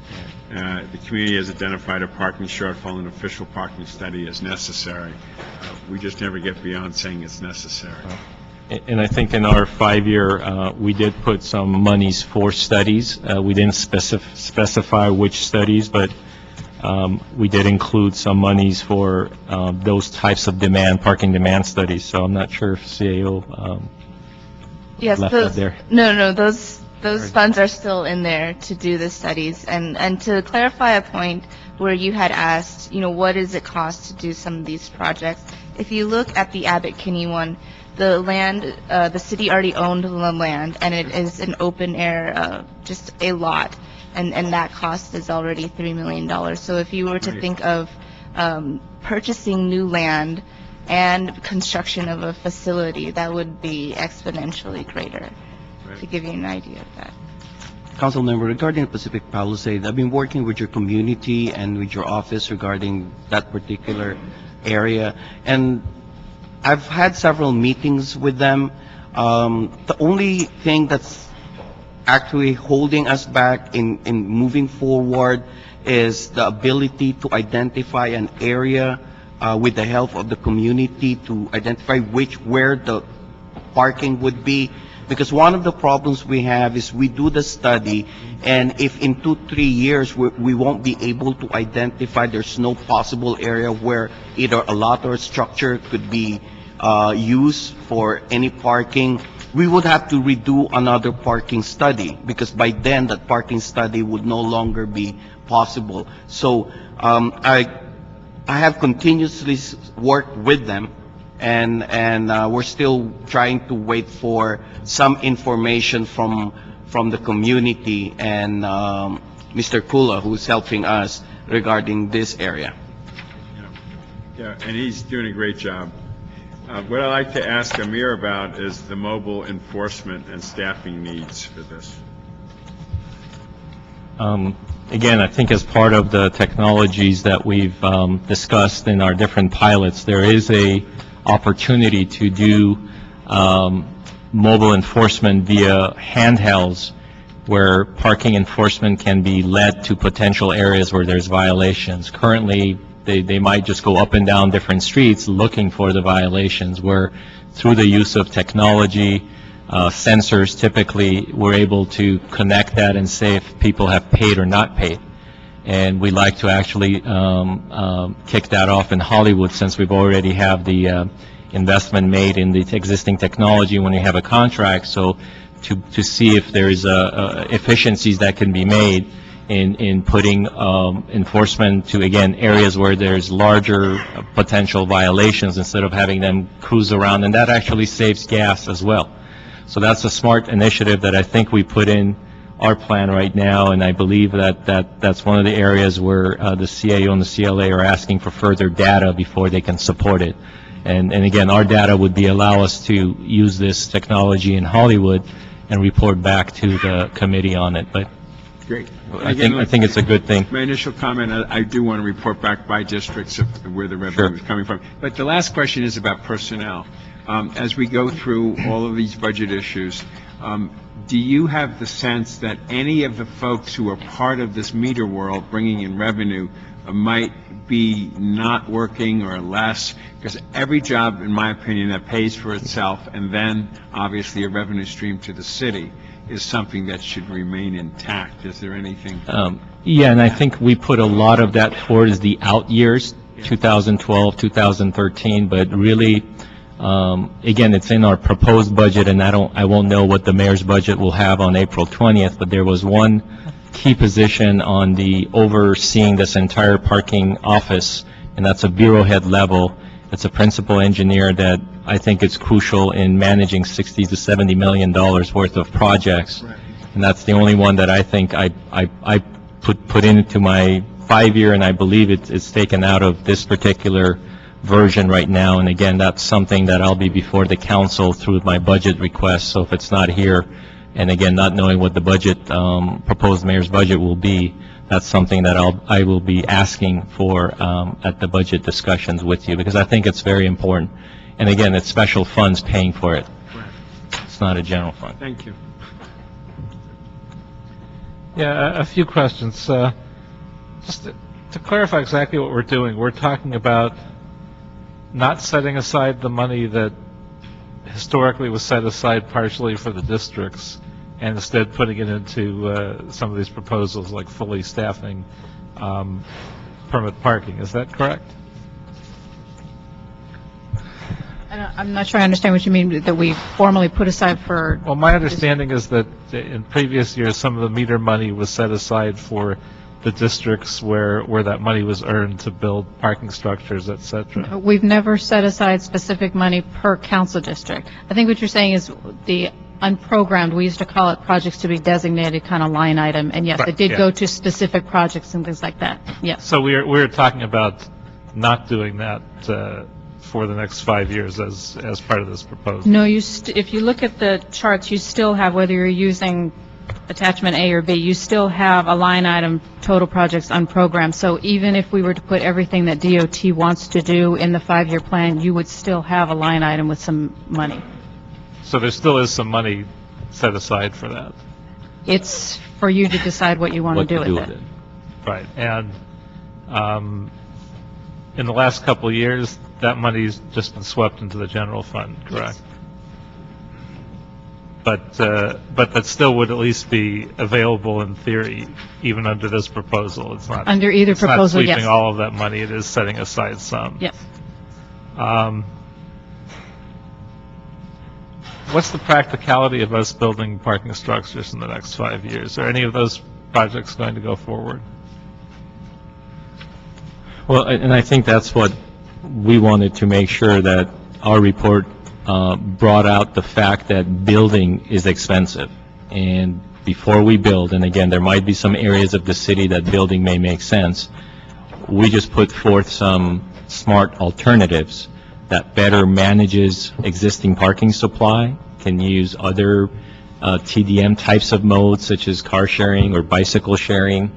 The community has identified a parking shortfall and official parking study as necessary. We just never get beyond saying it's necessary. And I think in our 5-year, we did put some monies for studies. We didn't specify which studies, but we did include some monies for those types of parking demand studies. So I'm not sure if CAO Yes, left that there. No, those funds are still in there to do the studies. And to clarify a point where you had asked, what does it cost to do some of these projects? If you look at the Abbott Kinney one, the land, the city already owned the land, and it is an open air, just a lot, and that cost is already $3 million. So if you were to think of purchasing new land and construction of a facility, that would be exponentially greater, to give you an idea of that. Councilmember, regarding Pacific Palisades, I've been working with your community and with your office regarding that particular area, and I've had several meetings with them. The only thing that's actually holding us back in moving forward is the ability to identify an area with the help of the community to identify where the parking would be. Because one of the problems we have is we do the study, and if in 2-3 years we won't be able to identify, there's no possible area where either a lot or a structure could be used for any parking, we would have to redo another parking study, because by then that parking study would no longer be possible. So I have continuously worked with them, and we're still trying to wait for some information from the community and Mr. Kula, who's helping us regarding this area. Yeah, and he's doing a great job. What I'd like to ask Amir about is the mobile enforcement and staffing needs for this. Again, I think as part of the technologies that we've discussed in our different pilots, there is a opportunity to do mobile enforcement via handhelds, where parking enforcement can be led to potential areas where there's violations. Currently, they might just go up and down different streets looking for the violations, where through the use of technology, sensors, typically we're able to connect that and say if people have paid or not paid. And we like to actually kick that off in Hollywood, since we've already have the investment made in the existing technology when we have a contract, so to see if there is efficiencies that can be made in putting enforcement to, again, areas where there's larger potential violations, instead of having them cruise around, and that actually saves gas as well. So that's a smart initiative that I think we put in our plan right now, and I believe that's one of the areas where the CAO and the CLA are asking for further data before they can support it. And again, our data would allow us to use this technology in Hollywood and report back to the committee on it. But Great. I think it's a good thing. My initial comment, I do want to report back by districts of where the revenue is coming from. But the last question is about personnel. As we go through all of these budget issues, do you have the sense that any of the folks who are part of this meter world bringing in revenue might be not working or less? Because every job, in my opinion, that pays for itself, and then obviously a revenue stream to the city, is something that should remain intact. Is there anything? Yeah, and I think we put a lot of that towards the out years, 2012, 2013, but really, again, it's in our proposed budget, and I won't know what the mayor's budget will have on April 20th, but there was one key position on the overseeing this entire parking office, and that's a bureau head level. It's a principal engineer that I think is crucial in managing $60 to $70 million worth of projects. Right. And that's the only one that I think I put into my 5-year, and I believe it's taken out of this particular version right now. And again, that's something that I'll be before the council through my budget request. So if it's not here, and again, not knowing what the budget, proposed mayor's budget will be, that's something that I will be asking for at the budget discussions with you, because I think it's very important. And again, it's special funds paying for it. It's not a general fund. Thank you. Yeah, a few questions. Just to clarify exactly what we're doing, we're talking about not setting aside the money that historically was set aside partially for the districts, and instead putting it into some of these proposals, like fully staffing permit parking. Is that correct? I'm not sure I understand what you mean, that we formally put aside for... Well, my understanding is that in previous years, some of the meter money was set aside for the districts where that money was earned to build parking structures, et cetera. We've never set aside specific money per council district. I think what you're saying is the unprogrammed, we used to call it projects to be designated kind of line item, and yes, Right, it did yeah. go to specific projects and things like that, yes. So we're talking about not doing that for the next 5 years as part of this proposal. No, if you look at the charts, you still have, whether you're using attachment A or B, you still have a line item, total projects unprogrammed. So even if we were to put everything that DOT wants to do in the 5-year plan, you would still have a line item with some money. So there still is some money set aside for that. It's for you to decide what you want to do with it. Right. And in the last couple of years, that money's just been swept into the general fund, correct? But that still would at least be available in theory, even under this proposal. It's not Under either proposal, It's not yes. sweeping all of that money. It is setting aside some. Yes. What's the practicality of us building parking structures in the next 5 years? Are any of those projects going to go forward? Well, and I think that's what we wanted to make sure, that our report brought out the fact that building is expensive. And before we build, and again, there might be some areas of the city that building may make sense, we just put forth some smart alternatives that better manages existing parking supply, can use other TDM types of modes, such as car sharing or bicycle sharing,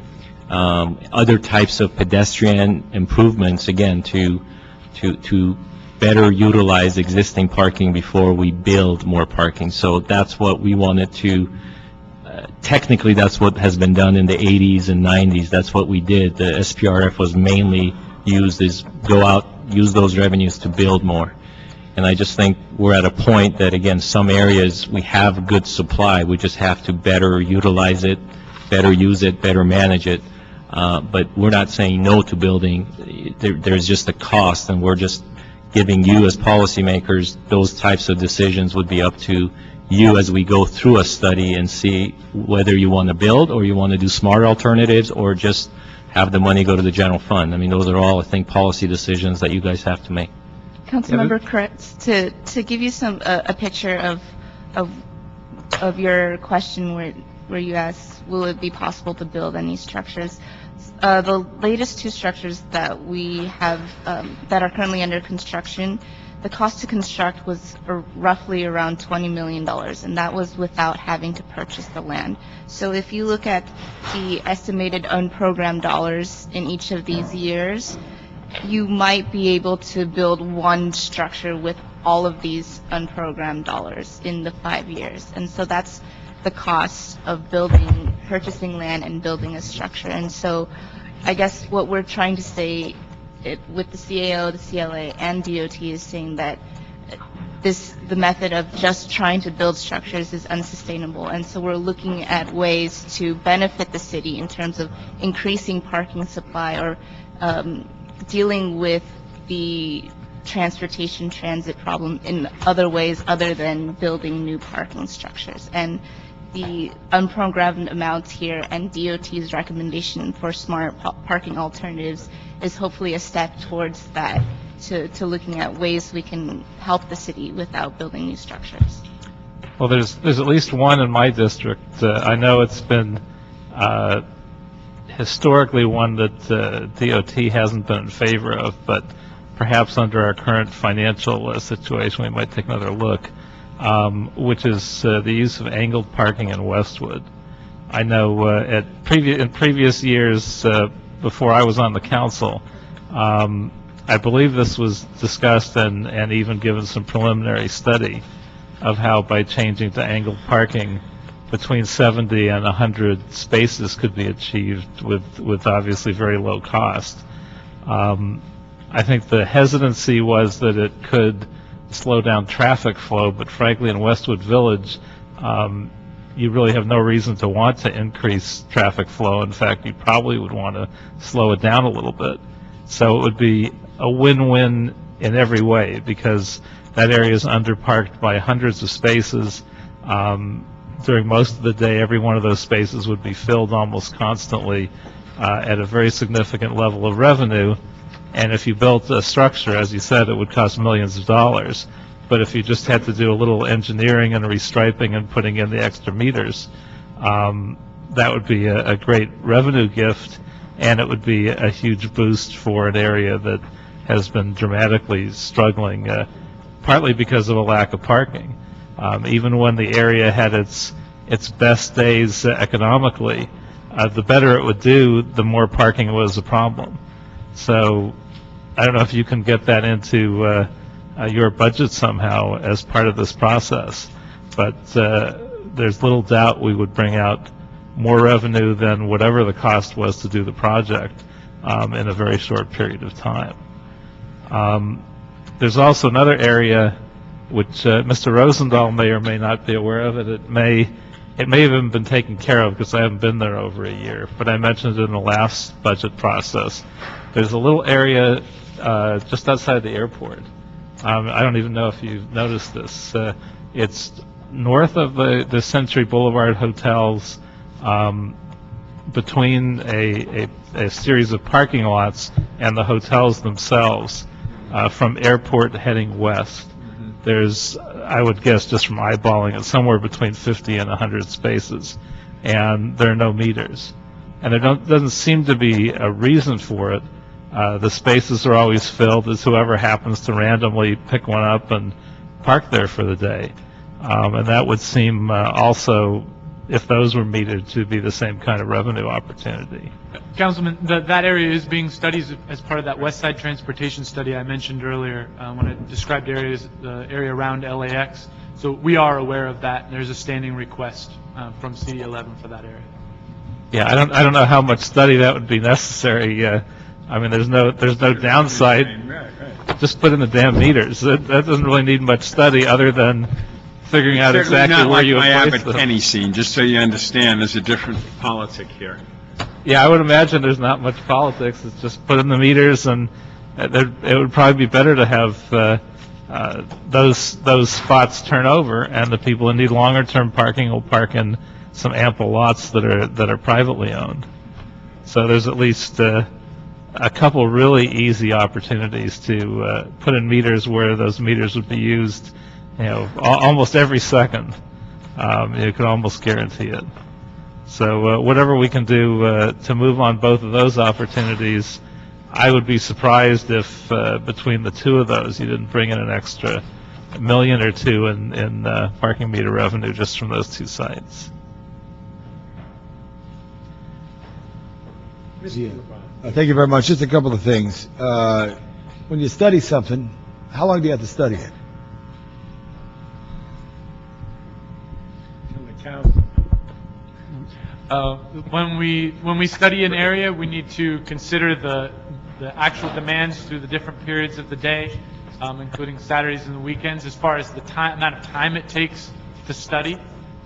other types of pedestrian improvements, again, to better utilize existing parking before we build more parking. So that's what we wanted to, technically, that's what has been done in the 80s and 90s. That's what we did. The SPRF was mainly used as go out, use those revenues to build more. And I just think we're at a point that, again, some areas we have good supply. We just have to better utilize it, better use it, better manage it. But we're not saying no to building. There's just a cost, and we're just giving you as policymakers, those types of decisions would be up to you as we go through a study and see whether you want to build or you want to do smarter alternatives or just have the money go to the general fund. I mean, those are all, I think, policy decisions that you guys have to make. Councilmember Kretz, to give you a picture of your question where you asked, will it be possible to build any structures? The latest two structures that we have that are currently under construction, the cost to construct was roughly around $20 million, and that was without having to purchase the land. So if you look at the estimated unprogrammed dollars in each of these years, you might be able to build one structure with all of these unprogrammed dollars in the 5 years. And so that's the cost of purchasing land and building a structure. And so I guess what we're trying to say with the CAO, the CLA, and DOT is saying that the method of just trying to build structures is unsustainable. And so we're looking at ways to benefit the city in terms of increasing parking supply or dealing with the transit problem in other ways other than building new parking structures. And the unprogrammed amounts here and DOT's recommendation for smart parking alternatives is hopefully a step towards that, to looking at ways we can help the city without building new structures. Well, there's at least one in my district. I know it's been historically one that DOT hasn't been in favor of, but perhaps under our current financial situation, we might take another look, which is the use of angled parking in Westwood. I know in previous years, before I was on the council, I believe this was discussed and even given some preliminary study of how by changing to angled parking between 70 and 100 spaces could be achieved with obviously very low cost. I think the hesitancy was that it could slow down traffic flow, but frankly in Westwood Village, you really have no reason to want to increase traffic flow. In fact, you probably would want to slow it down a little bit. So it would be a win-win in every way, because that area is underparked by hundreds of spaces. During most of the day, every one of those spaces would be filled almost constantly at a very significant level of revenue. And if you built a structure, as you said, it would cost millions of dollars. But if you just had to do a little engineering and restriping and putting in the extra meters, that would be a great revenue gift, and it would be a huge boost for an area that has been dramatically struggling, partly because of a lack of parking. Even when the area had its best days economically, the better it would do, the more parking was a problem. So I don't know if you can get that into your budget somehow as part of this process, but there's little doubt we would bring out more revenue than whatever the cost was to do the project in a very short period of time. There's also another area which Mr. Rosendahl may or may not be aware of. It may have even been taken care of because I haven't been there over a year, but I mentioned it in the last budget process. There's a little area just outside the airport. I don't even know if you've noticed this. It's north of the Century Boulevard hotels, between a series of parking lots and the hotels themselves, from airport heading west. There's, I would guess, just from eyeballing it, somewhere between 50 and 100 spaces, and there are no meters. And there doesn't seem to be a reason for it. The spaces are always filled. It's whoever happens to randomly pick one up and park there for the day. And that would seem also, if those were metered, to be the same kind of revenue opportunity. Councilman, that area is being studied as part of that West Side transportation study I mentioned earlier when I described areas, the area around LAX. So we are aware of that, and there's a standing request from CD11 for that area. Yeah, I don't know how much study that would be necessary. I mean, there's no downside. Right. Just put in the damn meters. That doesn't really need much study other than figuring out exactly where you would place them. Not like my Abbott Kinney scene, just so you understand, there's a different politic here. Yeah, I would imagine there's not much politics. It's just put in the meters, and it would probably be better to have those spots turn over, and the people who need longer-term parking will park in some ample lots that are privately owned. So there's at least a couple really easy opportunities to put in meters where those meters would be used, almost every second. You could almost guarantee it. So whatever we can do to move on both of those opportunities, I would be surprised if between the two of those you didn't bring in an extra $1 million or $2 million in parking meter revenue just from those two sites. Yeah. Thank you very much. Just a couple of things. When you study something, how long do you have to study it? When we study an area, we need to consider the actual demands through the different periods of the day, including Saturdays and the weekends. As far as the amount of time it takes to study,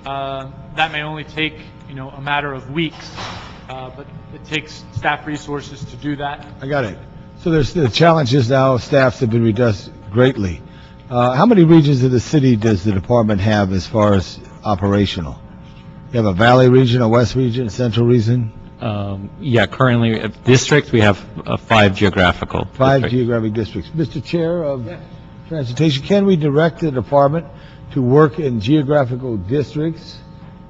that may only take a matter of weeks, but it takes staff resources to do that. I got it. So there's the challenges now. Staffs have been reduced greatly. How many regions of the city does the department have as far as operational? You have a valley region, a west region, a central region? Yeah, currently, district, we have 5 geographical. 5 geographic districts. Mr. Chair of Transportation, can we direct the department to work in geographical districts,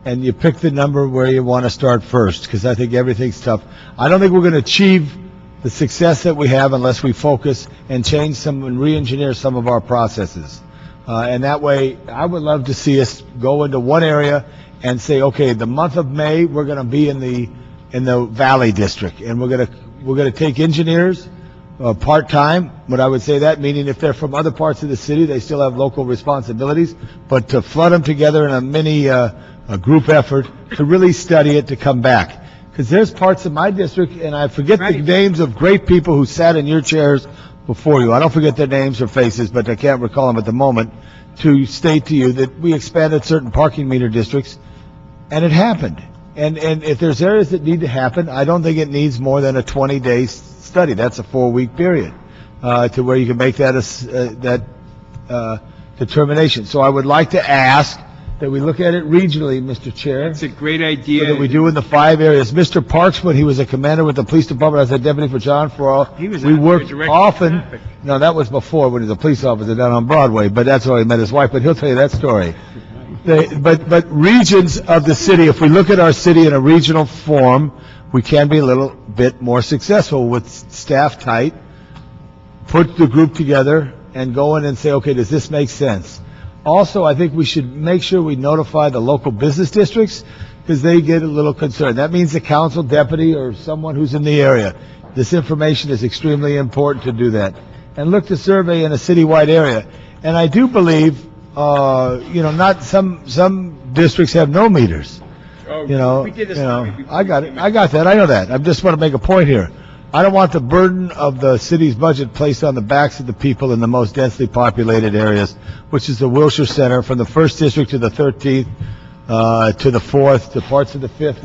and you pick the number where you want to start first, because I think everything's tough. I don't think we're going to achieve the success that we have unless we focus and change some and re-engineer some of our processes. And that way, I would love to see us go into one area and say, okay, the month of May, we're going to be in the Valley District, and we're going to take engineers part-time. What I would say that, meaning if they're from other parts of the city, they still have local responsibilities, but to flood them together in a mini a group effort to really study it, to come back. Because there's parts of my district, and I forget the names of great people who sat in your chairs before you. I don't forget their names or faces, but I can't recall them at the moment, to state to you that we expanded certain parking meter districts, and it happened. And if there's areas that need to happen, I don't think it needs more than a 20-day study. That's a 4-week period to where you can make that determination. So I would like to ask that we look at it regionally, Mr. Chair. It's a great idea. So that we do in the 5 areas. Mr. Parks, when he was a commander with the police department, I was a deputy for John Farrell. We worked often. No, that was before, when he was a police officer down on Broadway, but that's where he met his wife, but he'll tell you that story. But regions of the city, if we look at our city in a regional form, we can be a little bit more successful with staff tight, put the group together, and go in and say, okay, does this make sense? Also, I think we should make sure we notify the local business districts, because they get a little concerned. That means the council deputy or someone who's in the area. This information is extremely important to do that. And look to survey in a citywide area. And I do believe, not some districts have no meters. I got that. I know that. I just want to make a point here. I don't want the burden of the city's budget placed on the backs of the people in the most densely populated areas, which is the Wilshire Center, from the 1st District to the 13th, to the 4th, to parts of the 5th,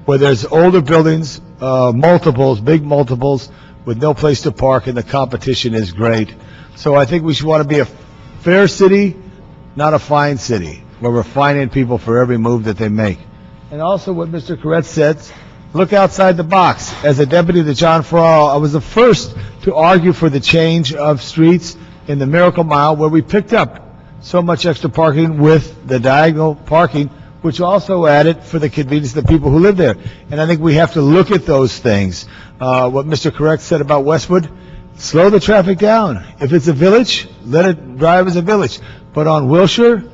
where there's older buildings, big multiples, with no place to park, and the competition is great. So I think we should want to be a fair city, not a fine city, where we're fining people for every move that they make. And also what Mr. Corrett said, look outside the box. As a deputy to John Farrell, I was the first to argue for the change of streets in the Miracle Mile, where we picked up so much extra parking with the diagonal parking, which also added for the convenience of the people who live there. And I think we have to look at those things. What Mr. Correct said about Westwood, slow the traffic down. If it's a village, let it drive as a village. But on Wilshire,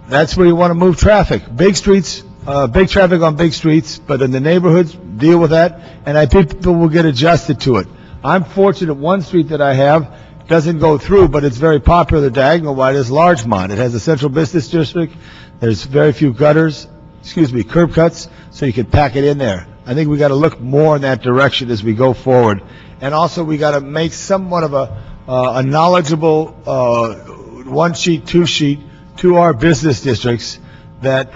that's where you want to move traffic. Big streets, big traffic on big streets, but in the neighborhoods, deal with that, and I think people will get adjusted to it. I'm fortunate one street that I have doesn't go through, but it's very popular, the diagonal wide, is Largemont. It has a central business district. There's very few curb cuts, so you can pack it in there. I think we got to look more in that direction as we go forward. And also we got to make somewhat of a knowledgeable one-sheet, two-sheet to our business districts that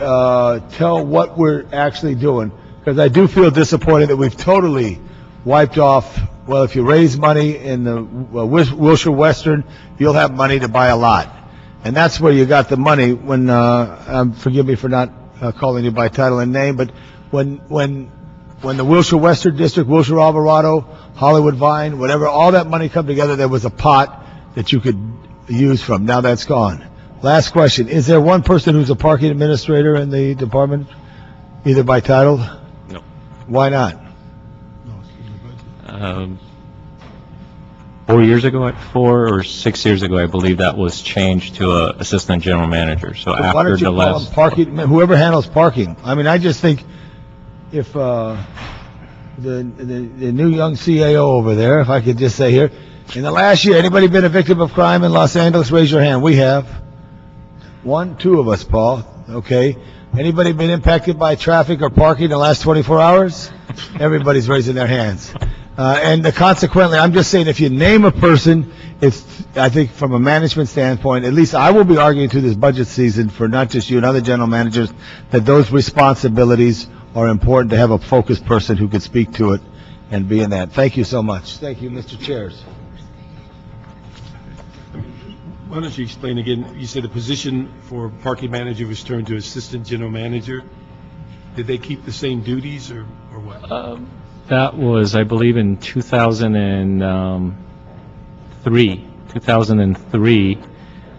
tell what we're actually doing. Because I do feel disappointed that we've totally wiped off, well, if you raise money in the Wilshire Western, you'll have money to buy a lot. And that's where you got the money when, forgive me for not calling you by title and name, but when the Wilshire Western District, Wilshire Alvarado, Hollywood Vine, whatever, all that money come together, there was a pot that you could use from. Now that's gone. Last question. Is there one person who's a parking administrator in the department, either by title? No. Why not? 4 or 6 years ago, I believe that was changed to a assistant general manager. So Why after don't you the call last, them parking, whoever handles parking? I mean, I just think if the new young CAO over there, if I could just say here, in the last year, anybody been a victim of crime in Los Angeles? Raise your hand. We have. 1, 2 of us, Paul. Okay. Anybody been impacted by traffic or parking in the last 24 hours? Everybody's raising their hands. And consequently, I'm just saying, if you name a person, I think from a management standpoint, at least I will be arguing through this budget season for not just you and other general managers, that those responsibilities are important to have a focused person who could speak to it and be in that. Thank you so much. Thank you, Mr. Chairs. Why don't you explain again? You said the position for parking manager was turned to assistant general manager. Did they keep the same duties or what? that was, I believe, in 2003.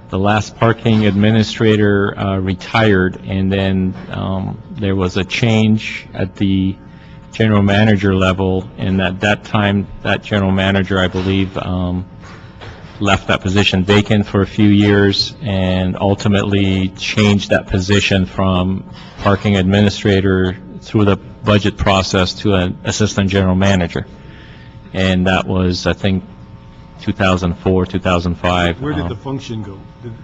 the last parking administrator retired, and then there was a change at the general manager level, and at that time, that general manager, I believe, left that position vacant for a few years and ultimately changed that position from parking administrator through the budget process to an assistant general manager. And that was, I think, 2004, 2005. Where did the function go?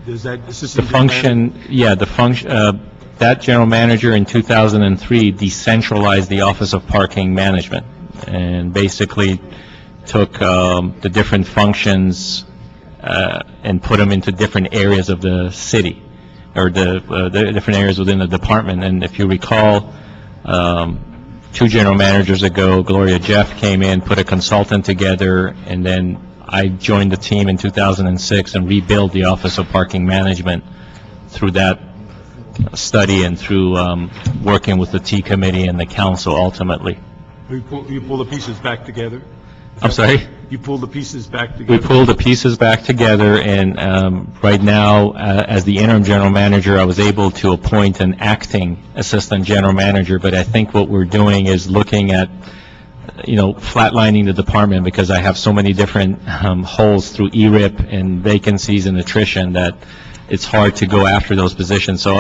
Does that The assistant general manager- function, yeah, the function, that general manager in 2003 decentralized the Office of Parking Management and basically took the different functions and put them into different areas of the city, or the different areas within the department. And if you recall, 2 general managers ago, Gloria Jeff came in, put a consultant together, and then I joined the team in 2006 and rebuilt the Office of Parking Management through that study and through working with the T committee and the council ultimately. You pull the pieces back together? I'm sorry? You pull the pieces back We together? pulled the pieces back together, and right now, as the interim general manager, I was able to appoint an acting assistant general manager, but I think what we're doing is looking at, flatlining the department, because I have so many different holes through ERIP and vacancies and attrition that it's hard to go after those positions. So,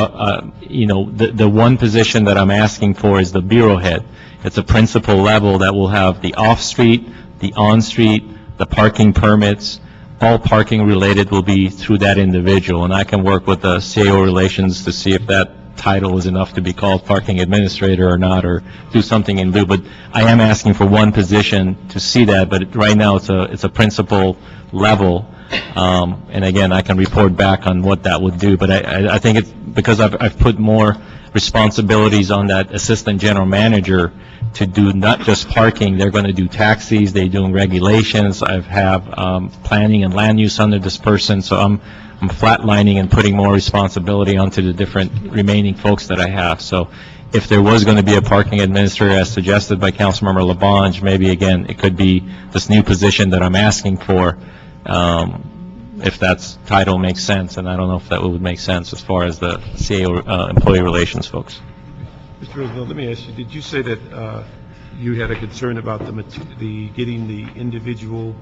the one position that I'm asking for is the bureau head. It's a principal level that will have the off-street, the on-street, the parking permits, all parking related will be through that individual. And I can work with the CAO relations to see if that title is enough to be called parking administrator or not, or do something in lieu. But I am asking for one position to see that, but right now it's a principal level. And again, I can report back on what that would do. But I think it's because I've put more responsibilities on that assistant general manager to do not just parking, they're going to do taxis, they're doing regulations, I have planning and land use under this person, so I'm flatlining and putting more responsibility onto the different remaining folks that I have. So if there was going to be a parking administrator as suggested by Councilmember Labange, maybe again, it could be this new position that I'm asking for, if that title makes sense, and I don't know if that would make sense as far as the CAO employee relations folks. Mr. Roosevelt, let me ask you, did you say that you had a concern about the getting the individual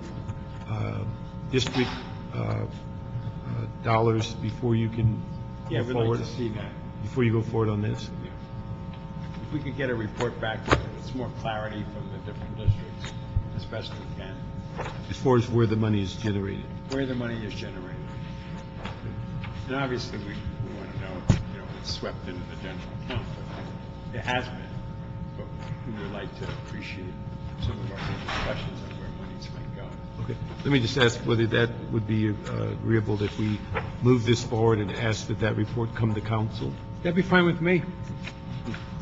district dollars before you can go forward? see that. Before you go forward on this? If we could get a report back, it's more clarity from the different districts, as best we can, As far as where the money is generated? where the money is generated. And obviously, we want to know, it's swept into the general account, but it has been. But we would like to appreciate some of our discussions on where monies might go. Okay. Let me just ask whether that would be agreeable if we move this forward and ask that that report come to council? That'd be fine with me.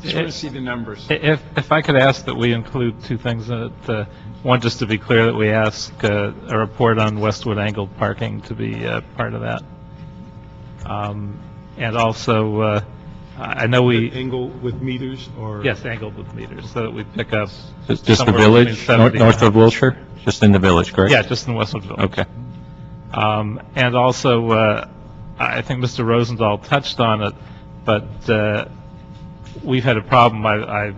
Just want to see the numbers. If I could ask that we include 2 things in it. One, just to be clear, that we ask a report on Westwood angled parking to be part of that. And also, I know Angle with meters or? Yes, angled with meters, so that we pick up. Just the somewhere village, between 70 north of Wilshire? Just in the village, correct? Yeah, just in Westwood Village. Okay. And also, I think Mr. Rosendahl touched on it, but we've had a problem, I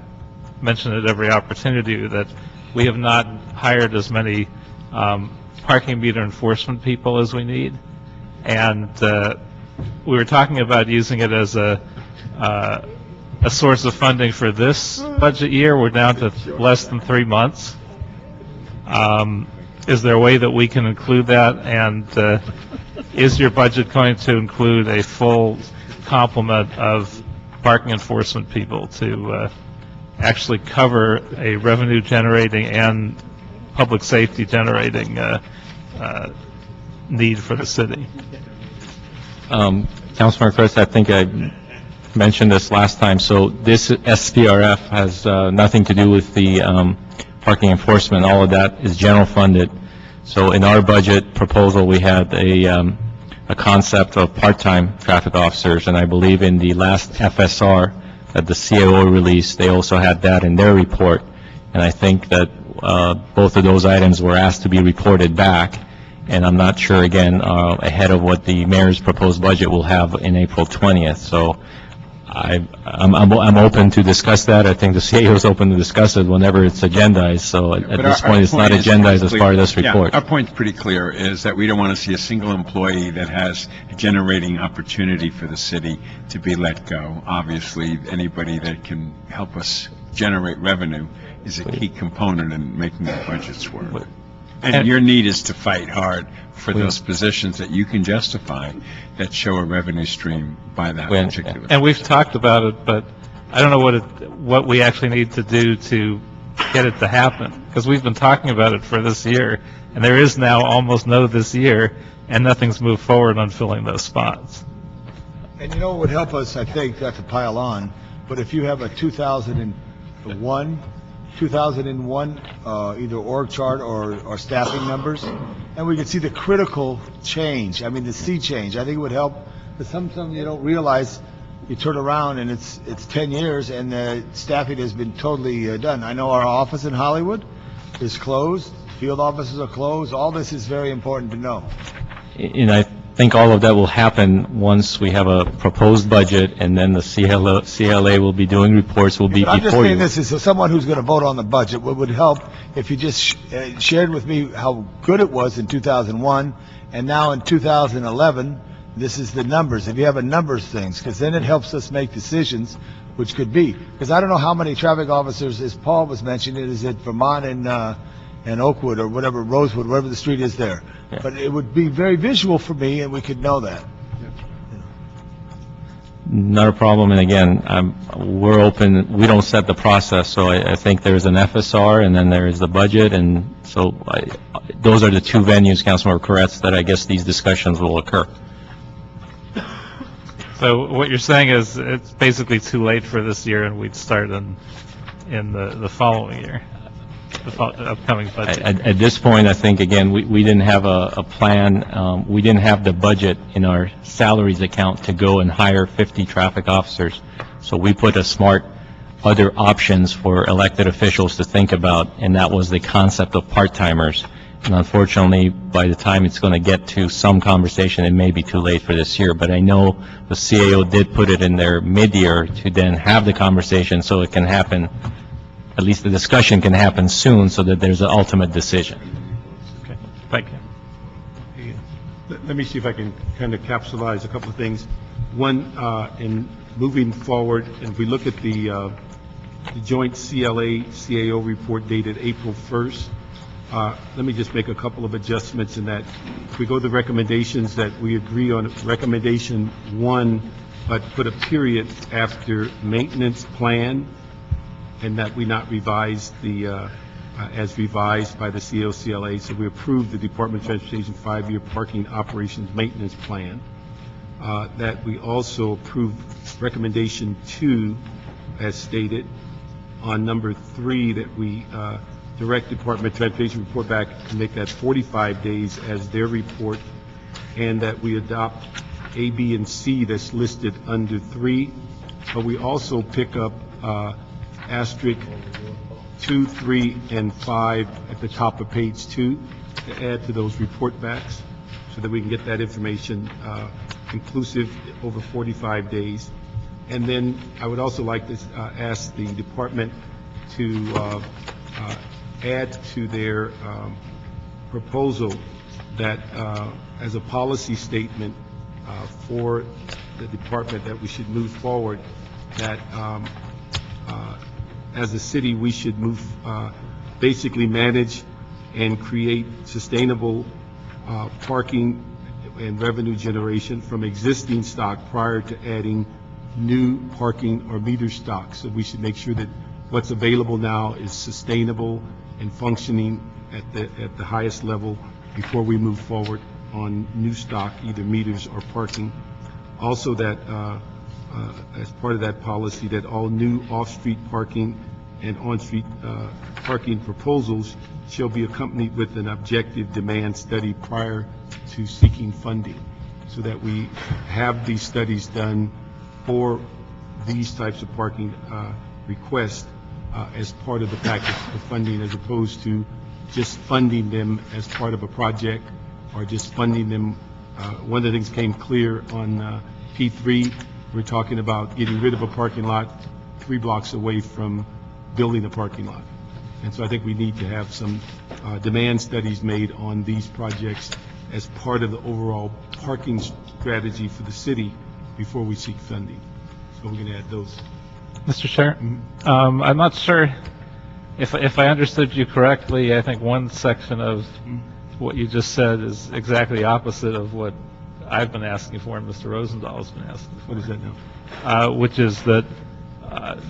mention it every opportunity, that we have not hired as many parking meter enforcement people as we need. And we were talking about using it as a source of funding for this budget year. We're down to less than 3 months. Is there a way that we can include that? And is your budget going to include a full complement of parking enforcement people to actually cover a revenue generating and public safety generating need for the city? Councilmember Chris, I think I mentioned this last time. So this SPRF has nothing to do with the parking enforcement. All of that is general funded. So in our budget proposal, we had a concept of part-time traffic officers, and I believe in the last FSR that the CAO released, they also had that in their report. And I think that both of those items were asked to be reported back. and I'm not sure, again, ahead of what the mayor's proposed budget will have in April 20th. So I'm open to discuss that. I think the CAO is open to discuss it whenever it's agendized. So at But this our point, it's not point is agendized pretty as part of this clear. report. Yeah, our point's pretty clear, is that we don't want to see a single employee that has a generating opportunity for the city to be let go. Obviously, anybody that can help us generate revenue is a key component in making the budgets work. And your need is to fight hard for those positions that you can justify that show a revenue stream by that particular. And we've talked about it, but I don't know what we actually need to do to get it to happen, because we've been talking about it for this year, and there is now almost no this year, and nothing's moved forward on filling those spots. And you know what would help us, I think, not to pile on, but if you have a 2001 either org chart or staffing numbers, and we could see the critical change, I mean the sea change, I think it would help, because sometimes you don't realize, you turn around and it's 10 years and the staffing has been totally done. I know our office in Hollywood is closed, field offices are closed, all this is very important to know. And I think all of that will happen once we have a proposed budget, and then the CLA will be doing reports, will be But I'm just before saying you. this is someone who's going to vote on the budget. What would help if you just shared with me how good it was in 2001, and now in 2011, this is the numbers. If you have a numbers things, because then it helps us make decisions, which could be. Because I don't know how many traffic officers, as Paul was mentioning, is it Vermont and Oakwood or whatever, Rosewood, whatever the street is there. Yeah. But it would be very visual for me, and we could know that. Not a problem, and again, we're open, we don't set the process, so I think there's an FSR, and then there's the budget, and so those are the two venues, Councilmember Koretz, that I guess these discussions will occur. So what you're saying is it's basically too late for this year, and we'd start in the following year, the upcoming budget. At this point, I think, again, we didn't have a plan, we didn't have the budget in our salaries account to go and hire 50 traffic officers. So we put a smart other options for elected officials to think about, and that was the concept of part-timers. And unfortunately, by the time it's going to get to some conversation, it may be too late for this year. But I know the CAO did put it in their mid-year to then have the conversation so it can happen, at least the discussion can happen soon, so that there's an ultimate decision. Okay, thank you. Let me see if I can kind of capsulize a couple of things. One, in moving forward, and if we look at the joint CLA-CAO report dated April 1st, let me just make a couple of adjustments in that. If we go to the recommendations, that we agree on recommendation 1, but put a period after maintenance plan, and that we not revise the, as revised by the COCLA. So we approved the Department of Transportation 5-year parking operations maintenance plan. That we also approved recommendation 2, as stated. On number 3, that we direct Department of Transportation report back to make that 45 days as their report, and that we adopt A, B, and C that's listed under 3. But we also pick up asterisk 2, 3, and 5 at the top of page 2 to add to those report backs, so that we can get that information inclusive over 45 days. And then I would also like to ask the department to add to their proposal that as a policy statement for the department, that we should move forward, that as a city, we should move, basically manage and create sustainable parking and revenue generation from existing stock prior to adding new parking or meter stock. So we should make sure that what's available now is sustainable and functioning at the highest level before we move forward on new stock, either meters or parking. Also, that as part of that policy, that all new off-street parking and on-street parking proposals shall be accompanied with an objective demand study prior to seeking funding, so that we have these studies done for these types of parking requests as part of the package of funding, as opposed to just funding them as part of a project or just funding them. One of the things came clear on P3, we're talking about getting rid of a parking lot 3 blocks away from building a parking lot. And so I think we need to have some demand studies made on these projects as part of the overall parking strategy for the city before we seek funding. So we're going to add those. Mr. Chair, I'm not sure if I understood you correctly. I think one section of what you just said is exactly opposite of what I've been asking for and Mr. Rosenthal's been asking for. What is that now? Which is that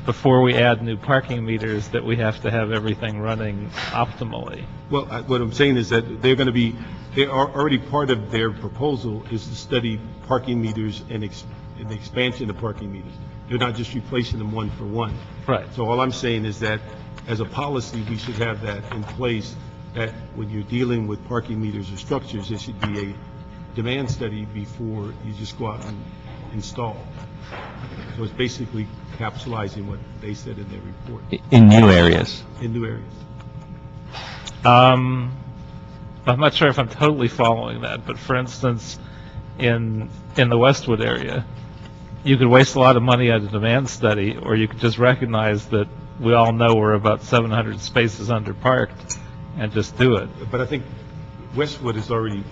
before we add new parking meters, that we have to have everything running optimally. Well, what I'm saying is that they are already part of their proposal is to study parking meters and the expansion of parking meters. They're not just replacing them one for one. Right. So all I'm saying is that as a policy, we should have that in place, that when you're dealing with parking meters or structures, there should be a demand study before you just go out and install. So it's basically capsulizing what they said in their report. In new areas. In new areas. I'm not sure if I'm totally following that, but for instance, in the Westwood area, you could waste a lot of money on a demand study, or you could just recognize that we all know we're about 700 spaces underparked and just do it. But I think Westwood is already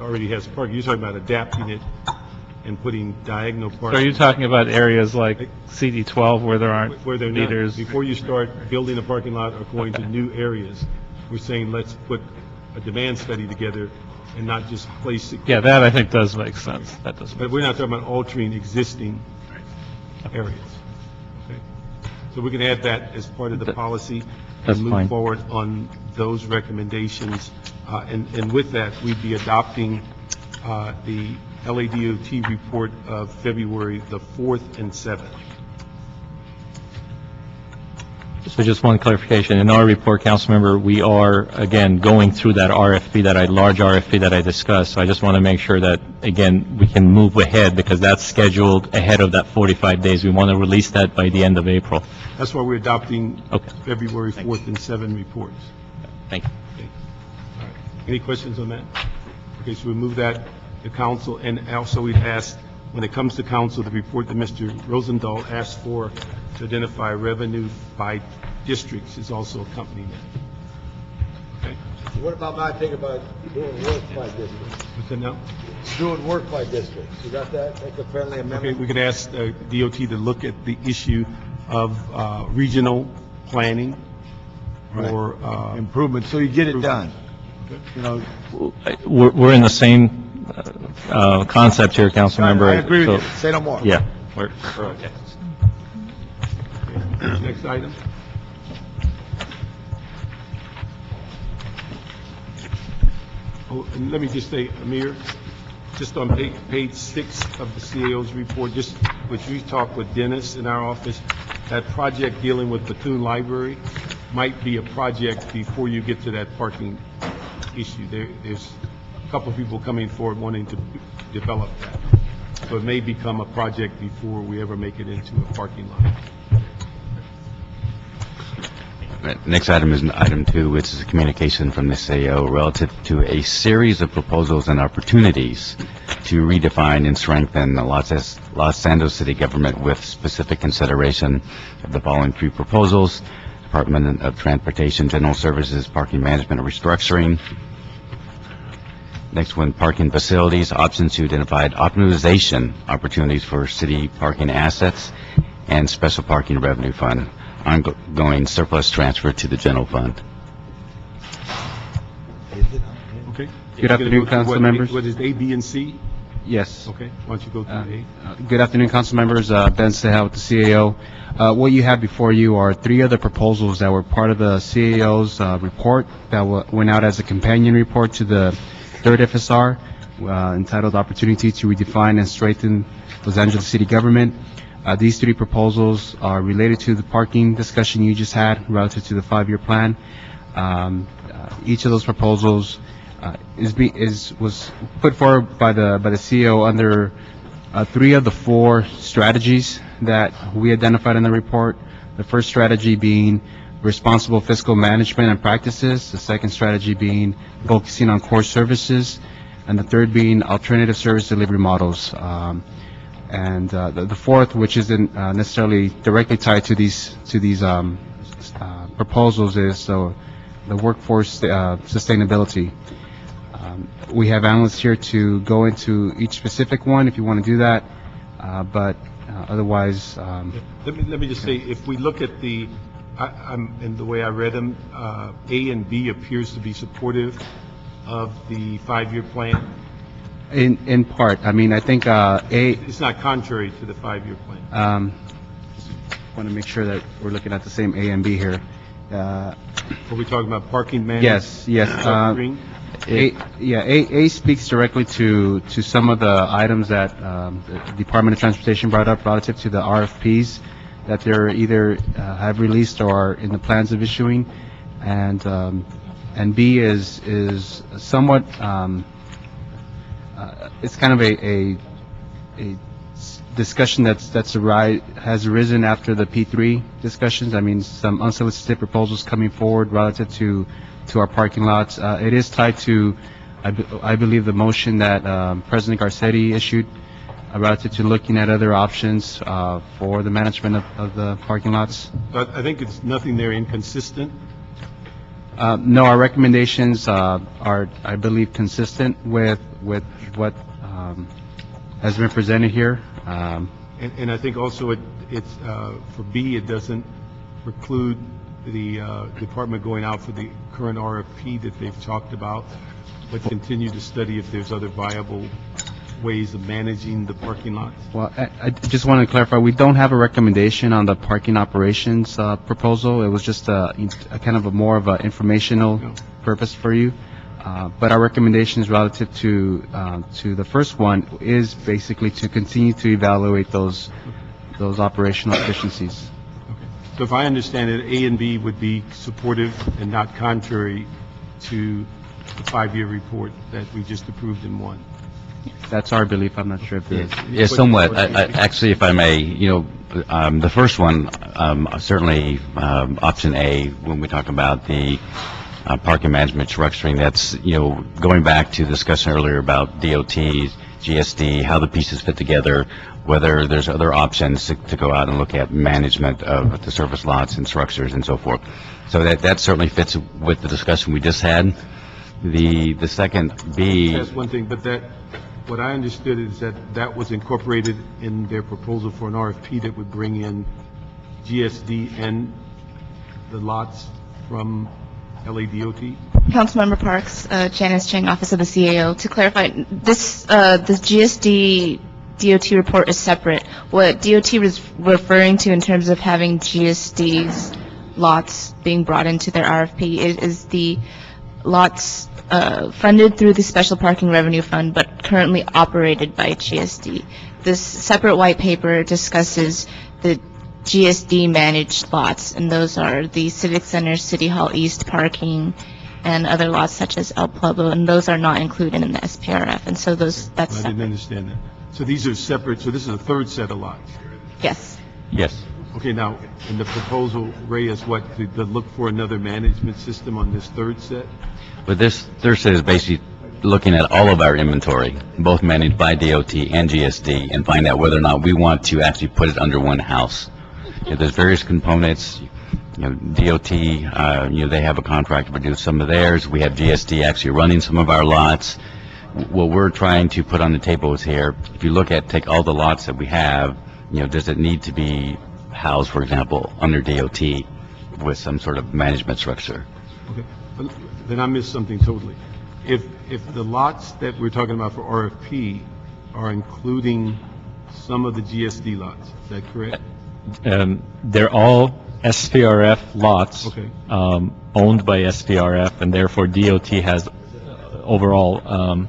already has parking. You're talking about adapting it and putting diagonal So parking. are you talking about areas like CD12 where there aren't Where they're not. meters? Before you start building a parking lot or going to new areas, we're saying let's put a demand study together and not just place it. Yeah, that I think does make sense. That does. But we're not talking about altering existing areas. Okay? So we can add that as part of the policy That's and move fine. forward on those recommendations. And with that, we'd be adopting the LADOT report of February the 4th and 7th. So just one clarification. In our report, Councilmember, we are, again, going through that RFP, large RFP that I discussed. So I just want to make sure that, again, we can move ahead because that's scheduled ahead of that 45 days. We want to release that by the end of April. That's why we're adopting Okay. February 4th and 7th reports. Thank you. Okay. All right. Any questions on that? Okay, so we move that to council, and also we'd ask, when it comes to council, the report that Mr. Rosendahl asked for to identify revenue by districts is also accompanying that. Okay? What about my thing about doing work by districts? What's that now? Doing work by districts, you got that? That's a friendly Okay, amendment? we could ask DOT to look at the issue of regional planning or, Improvement, so you get it done. You know, We're in the same concept here, Councilmember. I agree with So- you, say no more. Yeah, we're okay. next item. Oh, and let me just say, Amir, just on page 6 of the CAO's report, just which we talked with Dennis in our office, that project dealing with Bethune Library might be a project before you get to that parking issue. There's a couple of people coming forward wanting to develop that. So it may become a project before we ever make it into a parking lot. Right. Next item is item 2, which is a communication from the CAO relative to a series of proposals and opportunities to redefine and strengthen the Los Angeles city government with specific consideration of the following 3 proposals: Department of Transportation, General Services, Parking Management and Restructuring. Next one, parking facilities, options to identified optimization opportunities for city parking assets, and special parking revenue fund, ongoing surplus transfer to the general fund. Okay? Good afternoon, council members. What is A, B, and C? Yes. Okay, why don't you go through A? Good afternoon, council members. Ben Sehel with the CAO. What you have before you are 3 other proposals that were part of the CAO's report that went out as a companion report to the 3rd FSR, entitled Opportunity to Redefine and Strengthen Los Angeles City Government. These 3 proposals are related to the parking discussion you just had relative to the 5-year plan. Each of those proposals was put forward by the CEO under 3 of the 4 strategies that we identified in the report. The first strategy being responsible fiscal management and practices, the second strategy being focusing on core services, and the third being alternative service delivery models. And the fourth, which isn't necessarily directly tied to these proposals, is the workforce sustainability. We have analysts here to go into each specific one if you want to do that, but otherwise... Let me just say, if we look at and the way I read them, A and B appears to be supportive of the 5-year plan. In part, I mean, I think It's not contrary to the 5-year plan. Want to make sure that we're looking at the same A and B here. Are we talking about parking management? Yes. A speaks directly to some of the items that the Department of Transportation brought up relative to the RFPs that they're either have released or are in the plans of issuing, and B is somewhat it's kind of a discussion has arisen after the P3 discussions. I mean, some unsolicited proposals coming forward relative to our parking lots. It is tied to, I believe, the motion that President Garcetti issued relative to looking at other options for the management of the parking lots. But I think it's nothing there inconsistent. No, our recommendations are, I believe, consistent with what has been presented here. And I think also it's for B, it doesn't preclude the department going out for the current RFP that they've talked about, but continue to study if there's other viable ways of managing the parking lots. Well, I just want to clarify, we don't have a recommendation on the parking operations proposal. It was just a kind of more of an informational purpose for you. But our recommendations relative to the first one is basically to continue to evaluate those operational efficiencies. Okay. So if I understand it, A and B would be supportive and not contrary to the 5-year report that we just approved in one. That's our belief. I'm not sure if it is. Yeah, somewhat. Actually, if I may, the first one, certainly option A, when we talk about the parking management structuring, that's, going back to the discussion earlier about DOTs, GSD, how the pieces fit together, whether there's other options to go out and look at management of the surface lots and structures and so forth. So that certainly fits with the discussion we just had. The second B... That's one thing, but what I understood is that was incorporated in their proposal for an RFP that would bring in GSD and the lots from LADOT? Councilmember Parks, Janice Chang, Office of the CAO. To clarify, this GSD DOT report is separate. What DOT was referring to in terms of having GSD's lots being brought into their RFP is the lots funded through the Special Parking Revenue Fund, but currently operated by GSD. This separate white paper discusses the GSD managed lots, and those are the Civic Center, City Hall East parking, and other lots such as El Pueblo, and those are not included in the SPRF, and so that's I separate. didn't understand that. So these are separate, so this is a third set of lots? Yes. Yes. Okay, now, in the proposal, Ray, is what, to look for another management system on this third set? But this third set is basically looking at all of our inventory, both managed by DOT and GSD, and find out whether or not we want to actually put it under one house. There's various components. DOT, they have a contract to produce some of theirs. We have GSD actually running some of our lots. What we're trying to put on the table is here, if you take all the lots that we have, does it need to be housed, for example, under DOT with some sort of management structure? Okay, but then I missed something totally. If the lots that we're talking about for RFP are including some of the GSD lots, is that correct? They're all SPRF lots, Okay. Owned by SPRF, and therefore DOT has overall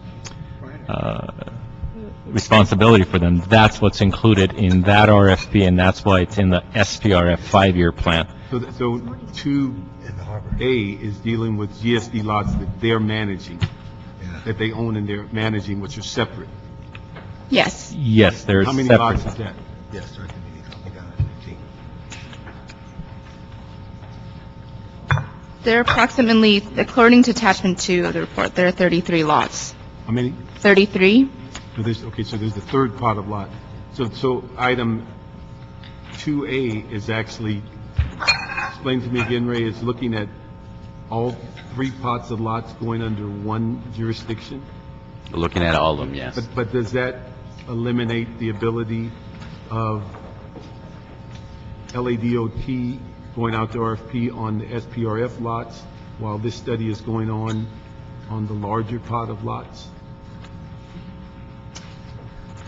responsibility for them. That's what's included in that RFP, and that's why it's in the SPRF 5-year plan. So 2A is dealing with GSD lots that they're managing, that they own and they're managing, which are separate. Yes. Yes, they're How many separate. lots is that? Yes, sir. There are approximately, according to attachment 2 of the report, there are 33 lots. How many? 33? So there's the third pot of lot. So item 2A is actually, explain to me again, Ray, is looking at all three pots of lots going under one jurisdiction? Looking at all of them, yes. But does that eliminate the ability of LADOT going out to RFP on the SPRF lots while this study is going on the larger pot of lots?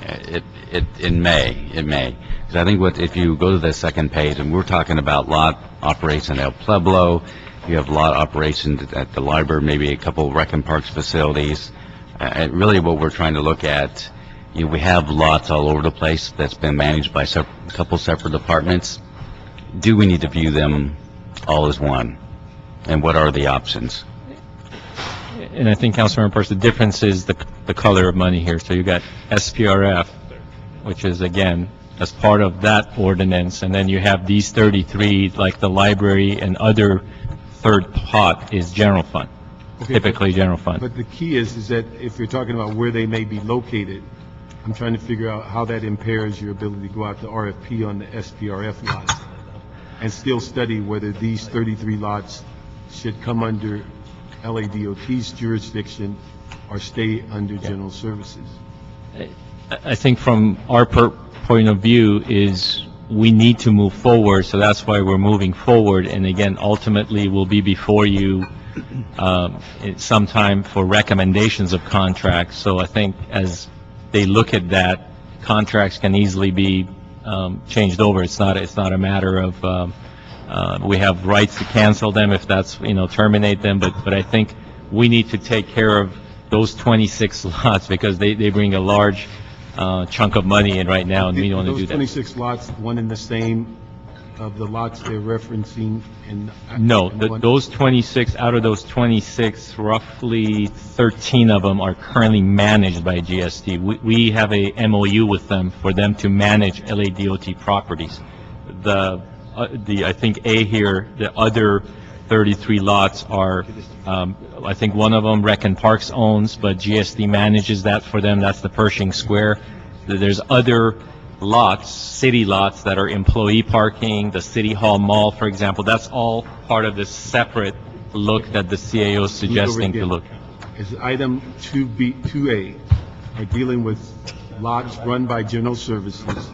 It may. Because I think if you go to the second page, and we're talking about lot operation at El Pueblo, you have lot operations at the library, maybe a couple rec and parks facilities. Really what we're trying to look at, we have lots all over the place that's been managed by a couple separate departments. Do we need to view them all as one? And what are the options? And I think, Councilmember Parks, the difference is the color of money here. So you got SPRF, which is, again, as part of that ordinance, and then you have these 33, like the library and other third pot is general fund, typically general fund. But the key is that if you're talking about where they may be located, I'm trying to figure out how that impairs your ability to go out to RFP on the SPRF lots and still study whether these 33 lots should come under LADOT's jurisdiction or stay under general services. I think from our point of view is we need to move forward, so that's why we're moving forward. And again, ultimately, we'll be before you sometime for recommendations of contracts. So I think as they look at that, contracts can easily be changed over. It's not a matter of we have rights to cancel them if that's, terminate them. But I think we need to take care of those 26 lots because they bring a large chunk of money in right now, and we don't want to do that. Those 26 lots, one and the same of the lots they're referencing? No, those 26, out of those 26, roughly 13 of them are currently managed by GST. We have a MOU with them for them to manage LADOT properties. I think A here, the other 33 lots are, I think one of them Rec and Parks owns, but GSD manages that for them. That's the Pershing Square. There's other lots, city lots, that are employee parking, the City Hall Mall, for example. That's all part of this separate look that the CAO is suggesting to look. Is item 2A are dealing with lots run by general services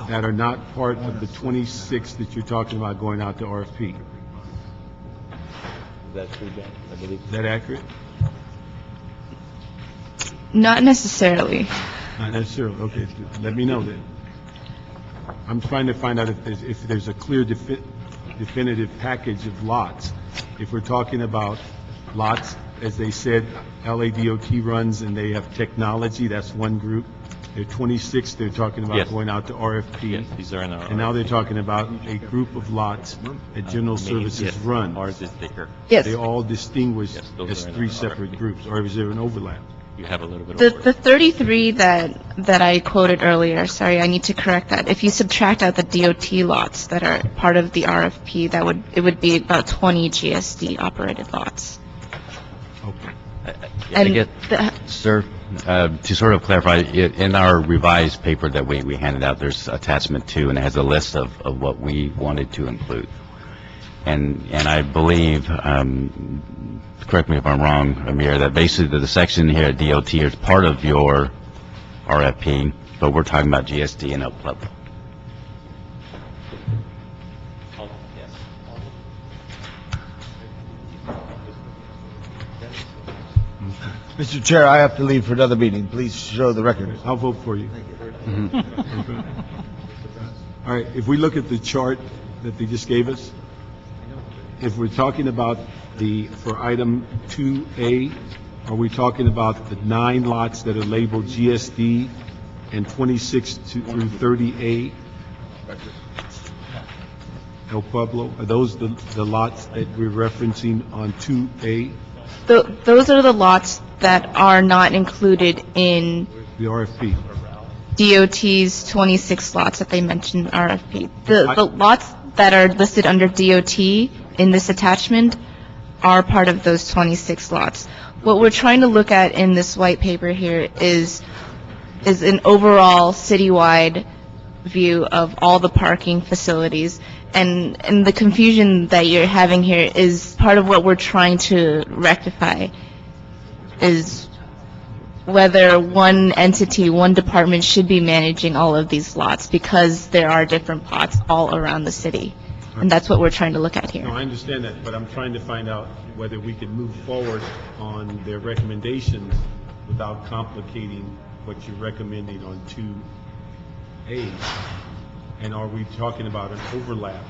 that are not part of the 26 that you're talking about going out to RFP. Is that accurate? Not necessarily. Not necessarily. Okay, let me know then. I'm trying to find out if there's a clear definitive package of lots. If we're talking about lots, as they said, LADOT runs and they have technology, that's one group. There are 26 they're talking about Yes. going out to RFP. Yes, these are in our. And now they're talking about a group of lots that general services Yes, run. ours is bigger. Yes. They all distinguish Yes, those as are in three our separate RFP. groups, or is there an overlap? You have a little bit of. The 33 that I quoted earlier, sorry, I need to correct that. If you subtract out the DOT lots that are part of the RFP, it would be about 20 GSD operated lots. Okay. I And get, sir, to sort of clarify, in our revised paper that we handed out, there's attachment 2, and it has a list of what we wanted to include. And I believe, correct me if I'm wrong, Amir, that basically the section here at DOT is part of your RFP, but we're talking about GSD and El Pueblo. Mr. Chair, I have to leave for another meeting. Please show the record. I'll vote for you. All right, if we look at the chart that they just gave us, if we're talking about for item 2A, are we talking about the 9 lots that are labeled GSD and 26 through 30A? El Pueblo, are those the lots that we're referencing on 2A, those are the lots that are not included in the RFP? DOT's 26 lots that they mentioned in RFP. The lots that are listed under DOT in this attachment are part of those 26 lots. What we're trying to look at in this white paper here is an overall citywide view of all the parking facilities. And the confusion that you're having here is part of what we're trying to rectify, is whether one entity, one department should be managing all of these lots, because there are different pots all around the city. And that's what we're trying to look at here. No, I understand that, but I'm trying to find out whether we can move forward on their recommendations without complicating what you're recommending on 2A. And are we talking about an overlap?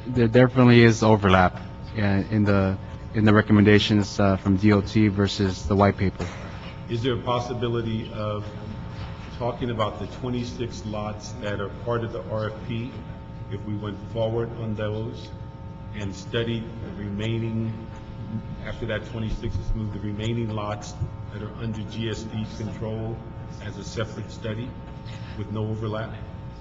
There definitely is overlap in the recommendations from DOT versus the white paper. Is there a possibility of talking about the 26 lots that are part of the RFP, if we went forward on those and studied the remaining, after that 26 is moved, the remaining lots that are under GSD's control as a separate study with no overlap?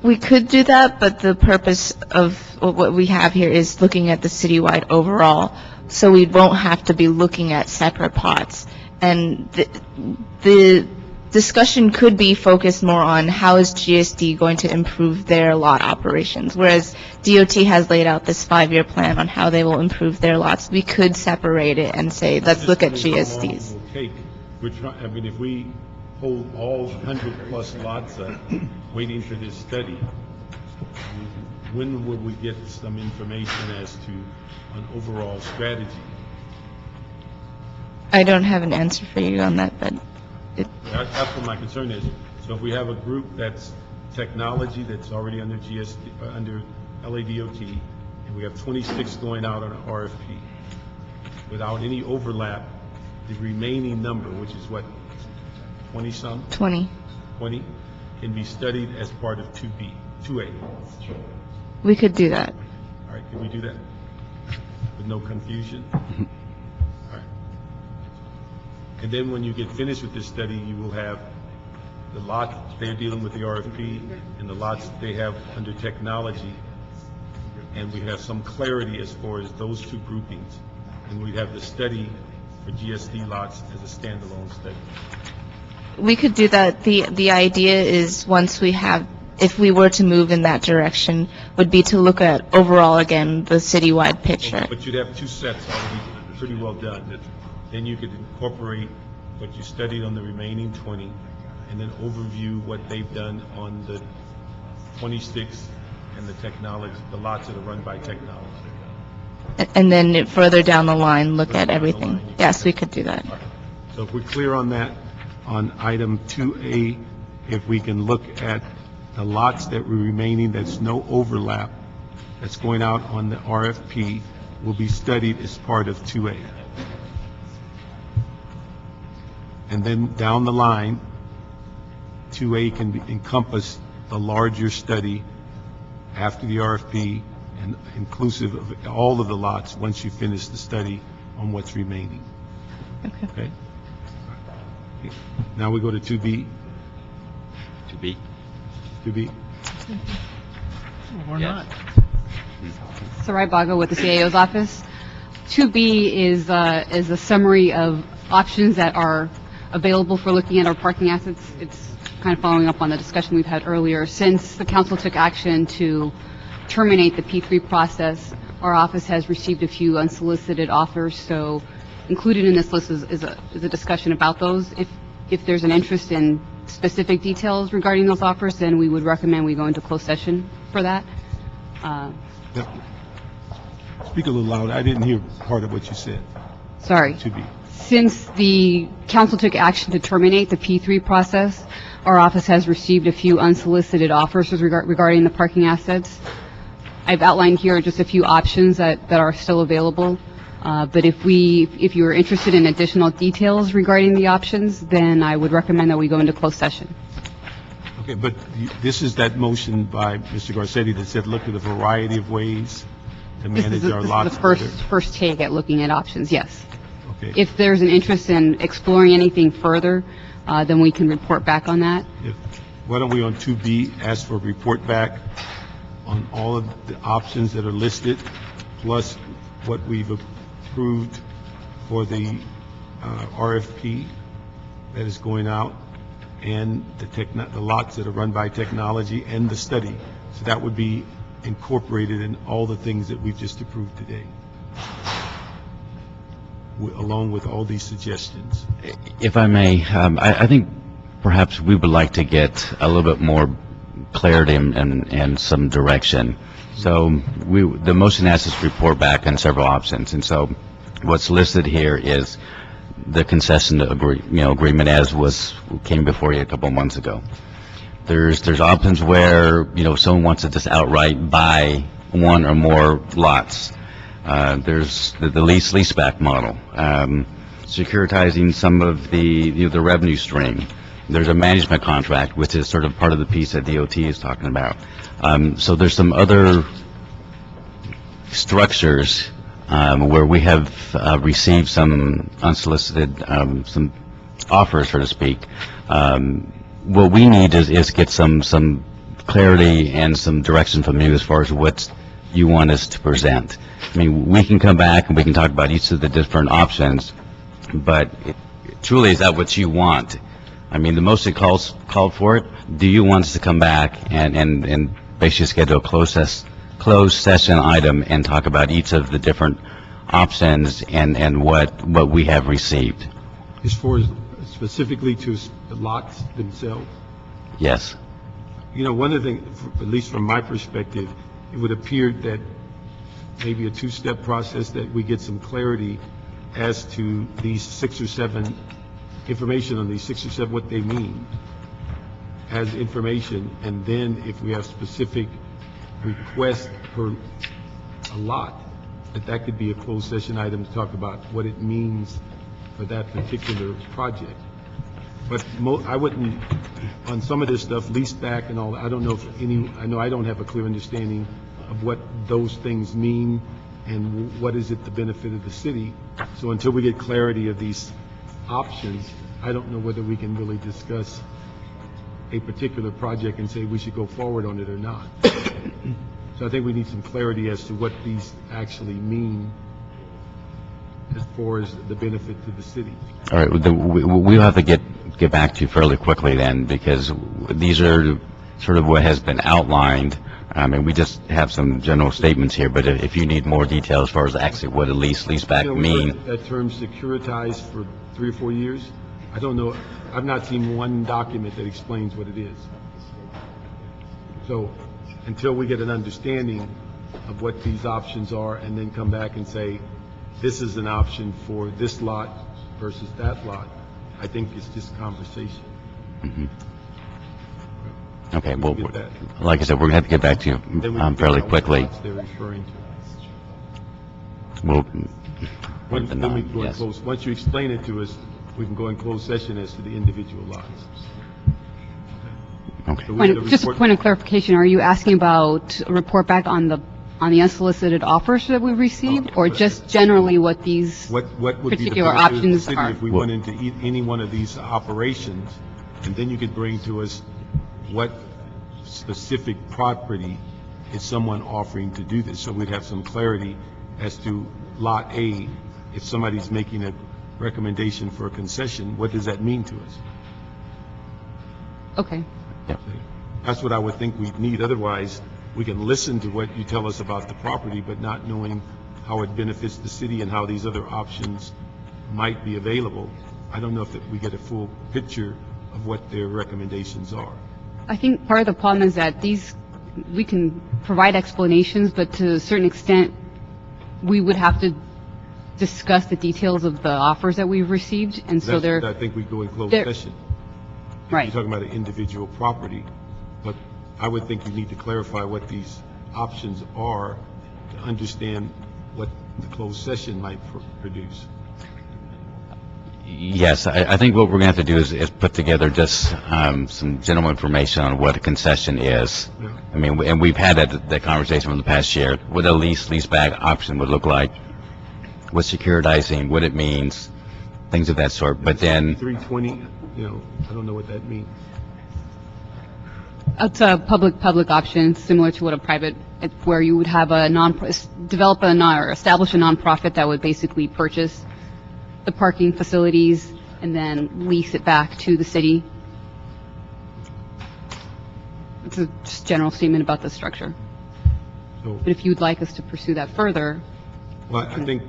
We could do that, but the purpose of what we have here is looking at the citywide overall, so we won't have to be looking at separate pots. And the discussion could be focused more on how is GSD going to improve their lot operations, whereas DOT has laid out this 5-year plan on how they will improve their lots. We could separate it and say, let's look at GSDs. I mean, if we hold all 100-plus lots up, waiting for this study, when will we get some information as to an overall strategy? I don't have an answer for you on that, but That's what my concern is. So if we have a group that's technology that's already under GSD, under LADOT, and we have 26 going out on an RFP, without any overlap, the remaining number, which is what, 20-some? 20. 20, can be studied as part of 2A. We could do that. All right, can we do that? With no confusion? All right. And then when you get finished with this study, you will have the lot they're dealing with the RFP and the lots they have under technology, and we have some clarity as far as those two groupings. And we'd have the study for GSD lots as a standalone study. We could do that. The idea is, once we have, if we were to move in that direction, would be to look at overall, again, the citywide picture. But you'd have two sets already pretty well done. Then you could incorporate what you studied on the remaining 20, and then overview what they've done on the 26 and the technology, the lots that are run by technology. And then further down the line, look at everything. Yes, we could do that. So if we're clear on that, on item 2A, if we can look at the lots that were remaining, that's no overlap, that's going out on the RFP, will be studied as part of 2A. And then down the line, 2A can encompass the larger study after the RFP and inclusive of all of the lots once you finish the study on what's remaining. Okay? Now we go to 2B. 2B? 2B. Or not. Sarai Bago with the CAO's office. 2B is a summary of options that are available for looking at our parking assets. It's kind of following up on the discussion we've had earlier. Since the council took action to terminate the P3 process, our office has received a few unsolicited offers, so included in this list is a discussion about those. If there's an interest in specific details regarding those offers, then we would recommend we go into closed session for that. Speak a little louder. I didn't hear part of what you said. Sorry. 2B. Since the council took action to terminate the P3 process, our office has received a few unsolicited offers regarding the parking assets. I've outlined here just a few options that are still available. But if you're interested in additional details regarding the options, then I would recommend that we go into closed session. Okay, but this is that motion by Mr. Garcetti that said look at a variety of ways to manage our lots. This is the first take at looking at options, yes. Okay. If there's an interest in exploring anything further, then we can report back on that. Why don't we on 2B ask for a report back on all of the options that are listed, plus what we've approved for the RFP that is going out, and the lots that are run by technology, and the study. So that would be incorporated in all the things that we've just approved today, along with all these suggestions. If I may, I think perhaps we would like to get a little bit more clarity and some direction. So the motion asks us to report back on several options, and so what's listed here is the concession agreement as came before you a couple of months ago. There's options where, someone wants to just outright buy one or more lots. There's the leaseback model, securitizing some of the revenue stream. There's a management contract, which is sort of part of the piece that DOT is talking about. So there's some other structures where we have received some unsolicited, some offers, so to speak. What we need is get some clarity and some direction from you as far as what you want us to present. I mean, we can come back and we can talk about each of the different options, but truly, is that what you want? I mean, the motion called for it. Do you want us to come back and basically schedule a closed session item and talk about each of the different options and what we have received? As far as specifically to the lots themselves? Yes. One of the things, at least from my perspective, it would appear that maybe a two-step process, that we get some clarity as to these 6 or 7, information on these 6 or 7, what they mean as information, and then if we have specific requests per a lot, that could be a closed session item to talk about what it means for that particular project. But I wouldn't, on some of this stuff, lease back and all, I don't know if I know I don't have a clear understanding of what those things mean and what is it the benefit of the city. So until we get clarity of these options, I don't know whether we can really discuss a particular project and say we should go forward on it or not. So I think we need some clarity as to what these actually mean as far as the benefit to the city. All right, we'll have to get back to you fairly quickly then, because these are sort of what has been outlined. And we just have some general statements here, but if you need more detail as far as actually what a leaseback mean. That term securitized for 3 or 4 years, I don't know, I've not seen one document that explains what it is. So until we get an understanding of what these options are and then come back and say, this is an option for this lot versus that lot, I think it's just conversation. Mm-hmm. Okay, well, Get that. like I said, we're going to have to get back to Then we you can fairly figure out what quickly. lots they're referring to. We'll, Then we can go in yes. close, once you explain it to us, we can go in closed session as to the individual lots. Okay. So we had Just a report- point of clarification, are you asking about a report back on the unsolicited offers that we received, or just generally what these What would be the particular benefit of the options city are? if we went into any one of these operations, and then you could bring to us what specific property is someone offering to do this, so we'd have some clarity as to Lot A. If somebody's making a recommendation for a concession, what does that mean to us? Okay. That's what I would think we'd need. Otherwise, we can listen to what you tell us about the property, but not knowing how it benefits the city and how these other options might be available. I don't know if we get a full picture of what their recommendations are. I think part of the problem is that we can provide explanations, but to a certain extent, we would have to discuss the details of the offers that we've received, and so That's what I think we go in closed they're- session. right. You're talking about an individual property, but I would think you need to clarify what these options are to understand what the closed session might produce. Yes, I think what we're going to have to do is put together just some general information on what a concession is. Yeah. I mean, and we've had that conversation from the past year, what a leaseback option would look like, what securitizing, what it means, things of that sort. But then, 320, I don't know what that means. It's a public option, similar to what a private, where you would have a develop a or establish a nonprofit that would basically purchase the parking facilities and then lease it back to the city. It's a just general statement about the structure. So, But if you'd like us to pursue that further, well, I think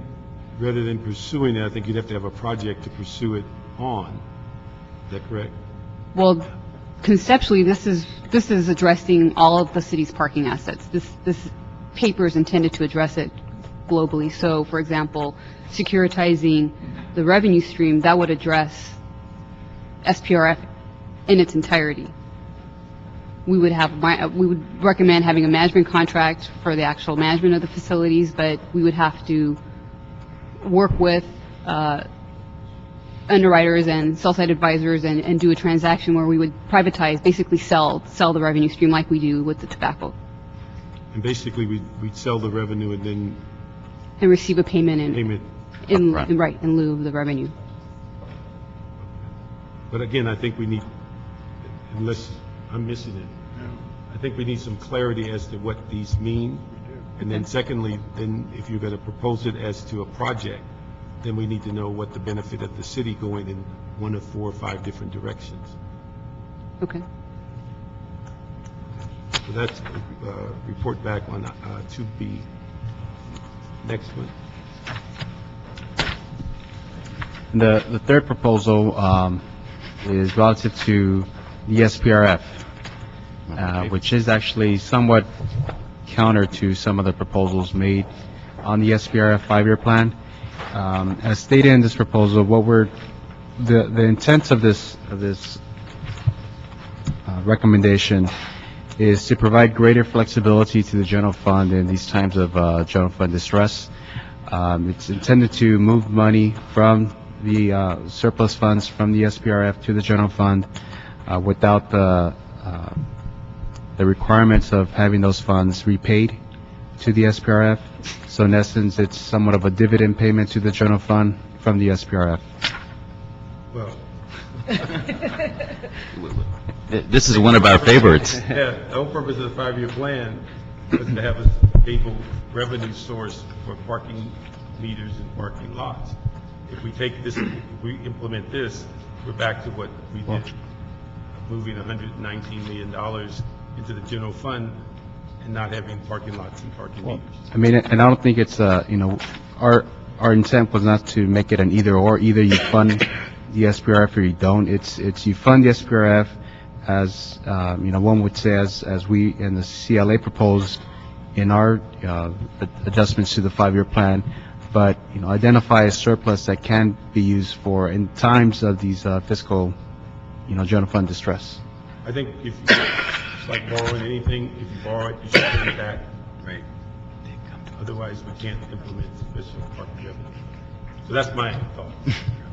rather than pursuing it, I think you'd have to have a project to pursue it on. Is that correct? well, conceptually, this is addressing all of the city's parking assets. This paper is intended to address it globally. So, for example, securitizing the revenue stream, that would address SPRF in its entirety. We would recommend having a management contract for the actual management of the facilities, but we would have to work with underwriters and sell-side advisors and do a transaction where we would privatize, basically sell the revenue stream like we do with the tobacco. And basically, we'd sell the revenue and then And receive a payment in Upfront. in lieu of the revenue. But again, I think we need, unless I'm missing it, I think we need some clarity as to what these mean. And then secondly, then if you're going to propose it as to a project, then we need to know what the benefit of the city going in one of 4 or 5 different directions. Okay. So that's report back on 2B. Next one. The third proposal is relative to the SPRF, which is actually somewhat counter to some of the proposals made on the SPRF 5-year plan. As stated in this proposal, the intent of this recommendation is to provide greater flexibility to the general fund in these times of general fund distress. It's intended to move money from the surplus funds from the SPRF to the general fund without the requirements of having those funds repaid to the SPRF. So in essence, it's somewhat of a dividend payment to the general fund from the SPRF. Well, This is one of our favorites. yeah, the whole purpose of the 5-year plan was to have a stable revenue source for parking meters and parking lots. If we take this, if we implement this, we're back to what we did, moving $119 million into the general fund and not having parking lots and parking meters. I mean, and I don't think it's, our intent was not to make it an either or. Either you fund the SPRF or you don't. It's you fund the SPRF as, one would say as we in the CLA proposed in our adjustments to the 5-year plan, but, identify a surplus that can be used for in times of these fiscal, general fund distress. I think if, it's like borrowing anything, if you borrow it, you should pay it back. Right. Otherwise, we can't implement special parking revenue. So that's my thought.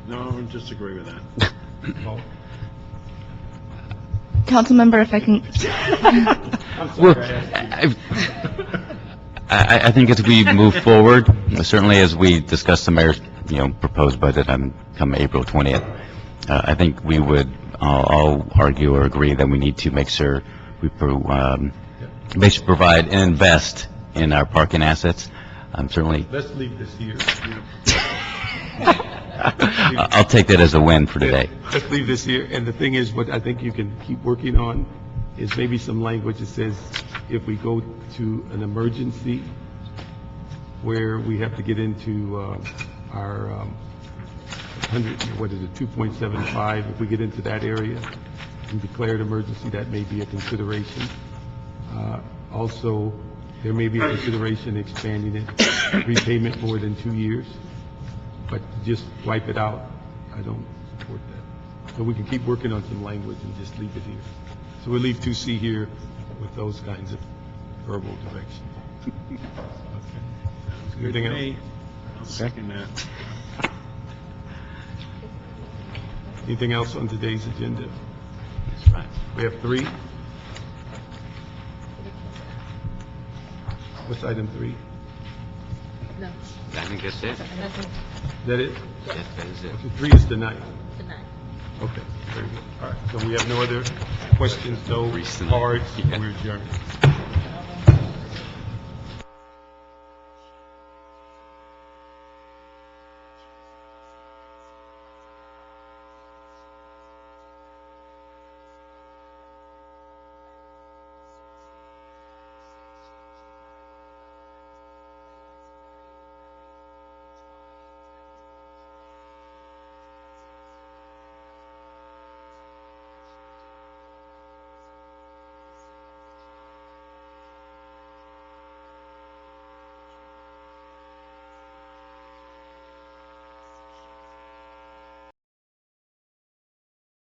No, I disagree with that. Well, Councilmember, if I can, I'm sorry, I asked you. I think as we move forward, certainly as we discuss the mayor's, proposed budget on come April 20th, I think we would all argue or agree that we need to make sure we basically provide and invest in our parking assets. Certainly, Let's leave this here. I'll take that as a win for today. Let's leave this here. And the thing is, what I think you can keep working on is maybe some language that says if we go to an emergency where we have to get into our 2.75, if we get into that area and declare an emergency, that may be a consideration. Also, there may be a consideration expanding it, repayment more than 2 years, but just wipe it out, I don't support that. So we can keep working on some language and just leave it here. So we'll leave 2C here with those kinds of verbal directions. Okay. Anything else? I'll second that. Anything else on today's agenda? We have 3. What's item 3? No. I think that's it. Is that it? Yes, that is it. Okay, 3 is tonight. Tonight. Okay, very good. All right, so we have no other questions, no cards, we're adjourned.